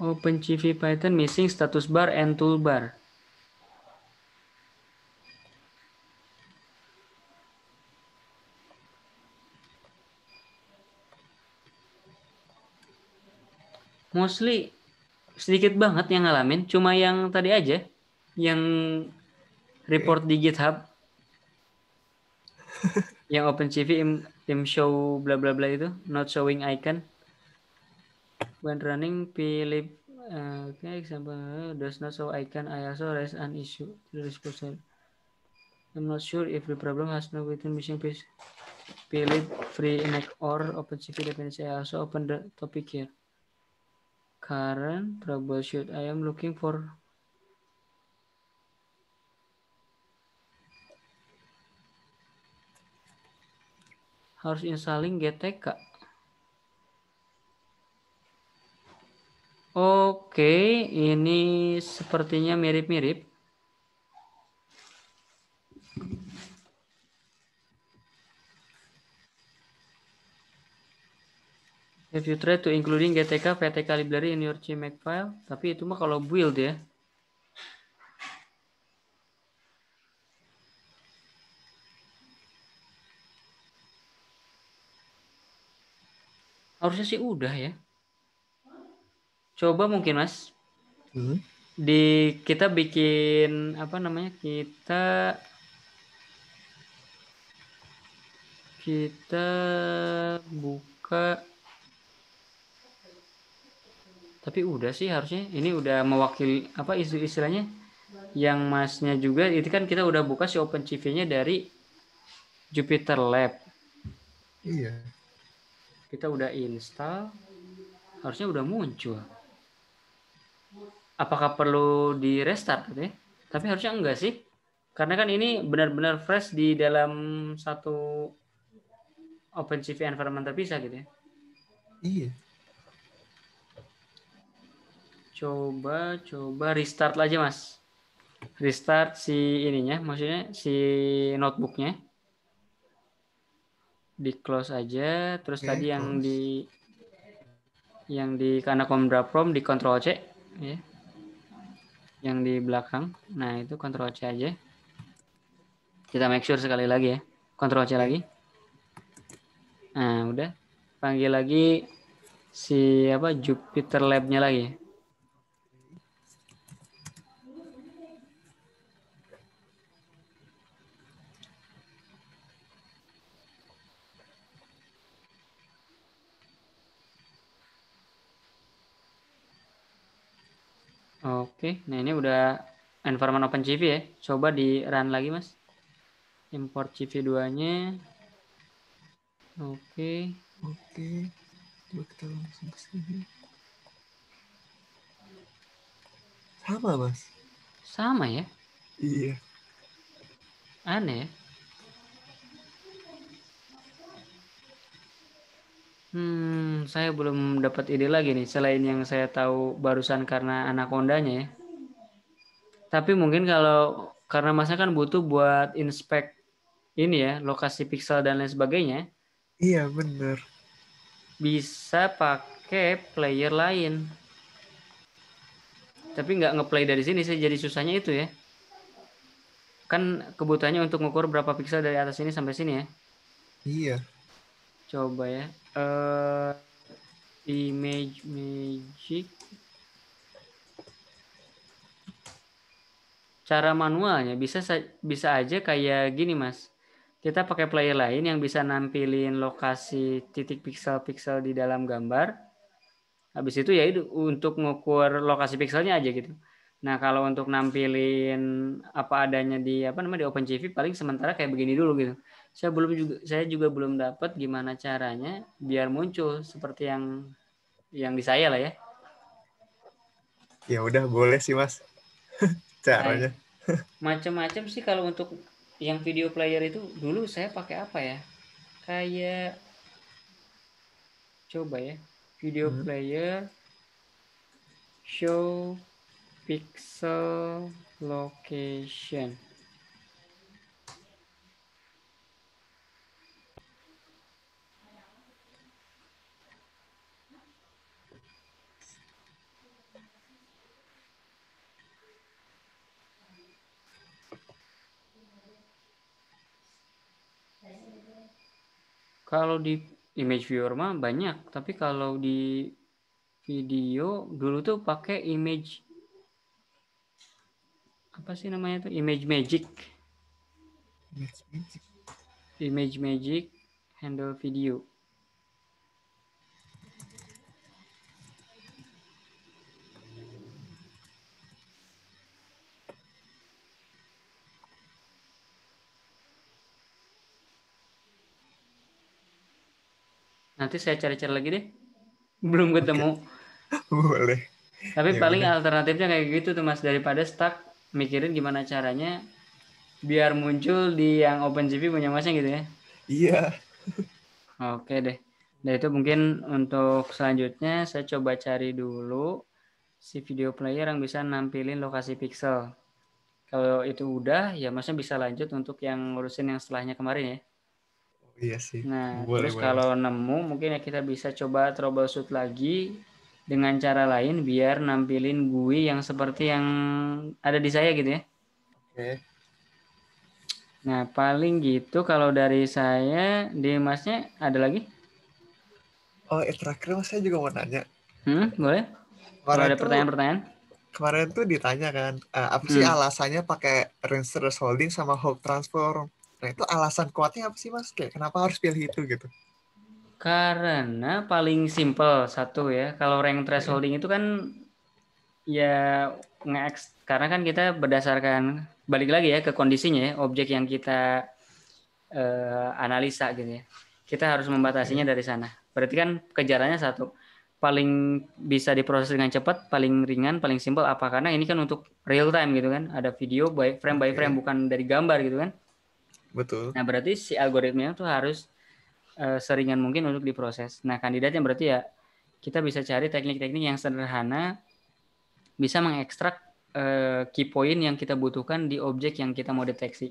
OpenCV Python missing status bar and toolbar. Mostly sedikit banget yang ngalamin, cuma yang tadi aja yang Oke. report di GitHub yang OpenCV im show bla bla bla itu not showing icon when running Philip okay, example does not show icon. I also raise an issue to the response. I'm not sure if the problem has no within missing piece. Philip free enact or OpenCV dependency. I also open the topic here. Current troubleshoot. I am looking for harus installing GTK. Oke, ini sepertinya mirip-mirip. Have you tried to including GTK VTK library in your CMake file? Tapi itu mah kalau build ya. Harusnya sih udah ya. Coba mungkin Mas. Hmm. Di kita bikin apa namanya? Kita buka, tapi udah sih harusnya ini udah mewakili apa istilahnya yang masnya juga itu kan kita udah buka si OpenCV-nya dari Jupyter Lab. Iya. Kita udah install, harusnya udah muncul. Apakah perlu di restart gitu ya? Tapi harusnya enggak sih. Karena kan ini benar-benar fresh di dalam satu OpenCV environment terpisah gitu ya. Iya. Coba restart aja Mas. Restart si ininya, maksudnya si notebooknya. Di close aja. Terus tadi Oke, close. yang di karena Command Prom di Ctrl C ya. Yang di belakang. Nah, itu Ctrl C aja. Kita make sure sekali lagi ya. Ctrl C Oke. lagi. Nah, udah. Panggil lagi si apa Jupyter Lab-nya lagi. Oke, nah ini udah environment OpenCV ya. Coba di run lagi Mas. Import CV2-nya. Oke. Oke, coba kita langsung ke sini. Sama, Mas. Sama ya. Iya. Aneh ya. Saya belum dapat ide lagi nih selain yang saya tahu barusan karena Anaconda-nya ya. Tapi mungkin kalau karena Masnya kan butuh buat inspect ini ya, lokasi pixel dan lain sebagainya, Iya, bener. bisa pakai player lain. Tapi nggak ngeplay dari sini sih, jadi susahnya itu ya. Kan kebutuhannya untuk ngukur berapa pixel dari atas sini sampai sini ya. Iya. Coba ya. Eh image magic. Cara manualnya bisa aja kayak gini Mas. Kita pakai player lain yang bisa nampilin lokasi titik pixel-pixel di dalam gambar. Habis itu ya itu untuk ngukur lokasi pixelnya aja gitu. Nah, kalau untuk nampilin apa adanya di di OpenCV paling sementara kayak begini dulu gitu. Saya juga belum dapat gimana caranya biar muncul seperti yang di saya lah ya. Ya udah, boleh sih, Mas. Kayak Caranya. macam-macam sih kalau untuk yang video player itu dulu saya pakai apa ya? Kayak coba ya, video Hmm. player show pixel location. Kalau di image viewer mah banyak, tapi kalau di video dulu tuh pakai image apa sih namanya tuh image magic, image magic handle video. Nanti saya cari-cari lagi deh, belum Oke, ketemu. boleh. Tapi Ya paling udah. alternatifnya kayak gitu tuh Mas daripada stuck mikirin gimana caranya biar muncul di yang OpenCV punya Masnya gitu ya. Iya. Oke deh. Nah itu mungkin untuk selanjutnya saya coba cari dulu si video player yang bisa nampilin lokasi pixel. Kalau itu udah, ya Masnya bisa lanjut untuk yang ngurusin yang setelahnya kemarin ya. Oh, iya sih. Nah, Boleh, terus boleh, Mas. kalau nemu mungkin ya kita bisa coba troubleshoot lagi dengan cara lain biar nampilin GUI yang seperti yang ada di saya gitu ya. Oke. Nah, paling gitu kalau dari saya, di Masnya ada lagi? Oh, terakhir Mas, saya juga mau nanya. Boleh? Kalau Kemarin ada tuh pertanyaan-pertanyaan? kemarin tuh ditanya kan, apa sih Hmm. alasannya pakai range thresholding sama Hawk transform? Nah, itu alasan kuatnya apa sih, Mas? Kayak kenapa harus pilih itu gitu? Karena paling simple satu ya, kalau rank Oke. thresholding itu kan ya karena kan kita berdasarkan balik lagi ya ke kondisinya ya, objek yang kita analisa gitu ya. Kita harus membatasinya Oke. dari sana. Berarti kan kejarannya satu, paling bisa diproses dengan cepat, paling ringan, paling simpel apa? Karena ini kan untuk real time gitu kan, ada video by frame Oke. bukan dari gambar gitu kan. Betul. Nah berarti si algoritmanya tuh harus seringan mungkin untuk diproses. Nah kandidatnya berarti ya kita bisa cari teknik-teknik yang sederhana bisa mengekstrak key point yang kita butuhkan di objek yang kita mau deteksi.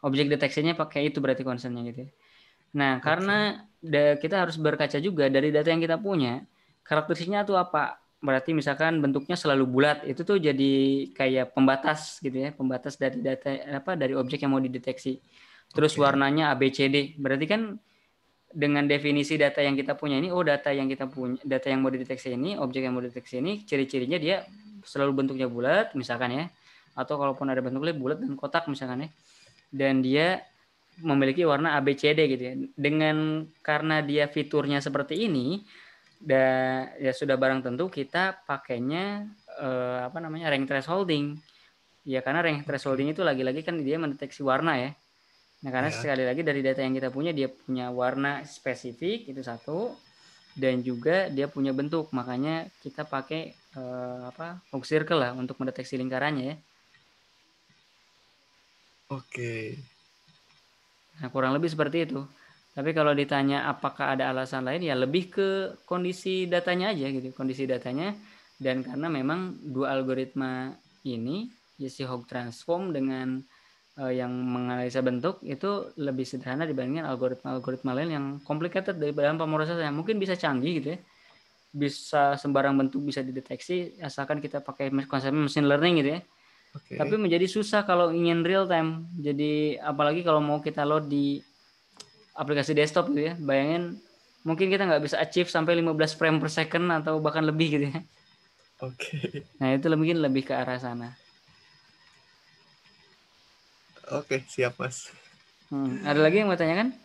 Objek deteksinya pakai itu berarti concernnya gitu ya. Nah, Oke. karena kita harus berkaca juga dari data yang kita punya, karakteristiknya tuh apa? Berarti misalkan bentuknya selalu bulat, itu tuh jadi kayak pembatas gitu ya, pembatas dari data dari objek yang mau dideteksi. Terus Oke. warnanya ABCD, berarti kan dengan definisi data yang kita punya ini, oh data yang kita punya, data yang mau dideteksi ini, objek yang mau dideteksi ini, ciri-cirinya dia selalu bentuknya bulat, misalkan ya, atau kalaupun ada bentuknya bulat dan kotak misalkan ya, dan dia memiliki warna ABCD gitu ya. Dengan karena dia fiturnya seperti ini, ya sudah barang tentu kita pakainya rank thresholding. Ya karena rank Oke. thresholding itu lagi-lagi kan dia mendeteksi warna ya. Nah karena Ya. sekali lagi dari data yang kita punya dia punya warna spesifik itu satu, dan juga dia punya bentuk, makanya kita pakai hook circle lah untuk mendeteksi lingkarannya ya. Oke. Nah kurang lebih seperti itu. Tapi kalau ditanya apakah ada alasan lain ya lebih ke kondisi datanya aja gitu, kondisi datanya, dan karena memang dua algoritma ini ya si Hog transform dengan yang menganalisa bentuk itu lebih sederhana dibandingkan algoritma-algoritma lain yang complicated dari dalam pemrosesan yang mungkin bisa canggih gitu ya, bisa sembarang bentuk bisa dideteksi asalkan kita pakai konsep machine learning gitu ya. Tapi Oke. menjadi susah kalau ingin real time. Jadi apalagi kalau mau kita load di aplikasi desktop gitu ya. Bayangin mungkin kita nggak bisa achieve sampai 15 frame per second atau bahkan lebih gitu ya. Oke. Nah itu mungkin lebih ke arah sana. Oke, siap Mas. Ada lagi yang mau tanyakan?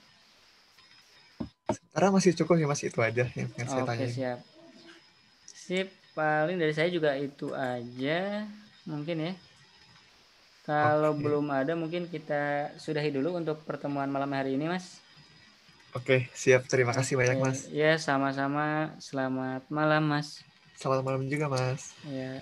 Sekarang masih cukup sih Mas, itu aja yang pengen saya Oke tanyain. siap. Sip, paling dari saya juga itu aja mungkin ya. Kalau Oke. belum ada mungkin kita sudahi dulu untuk pertemuan malam hari ini Mas. Oke, siap. Terima kasih banyak Oke, Mas. ya sama-sama. Selamat malam Mas. Selamat malam juga Mas. Ya.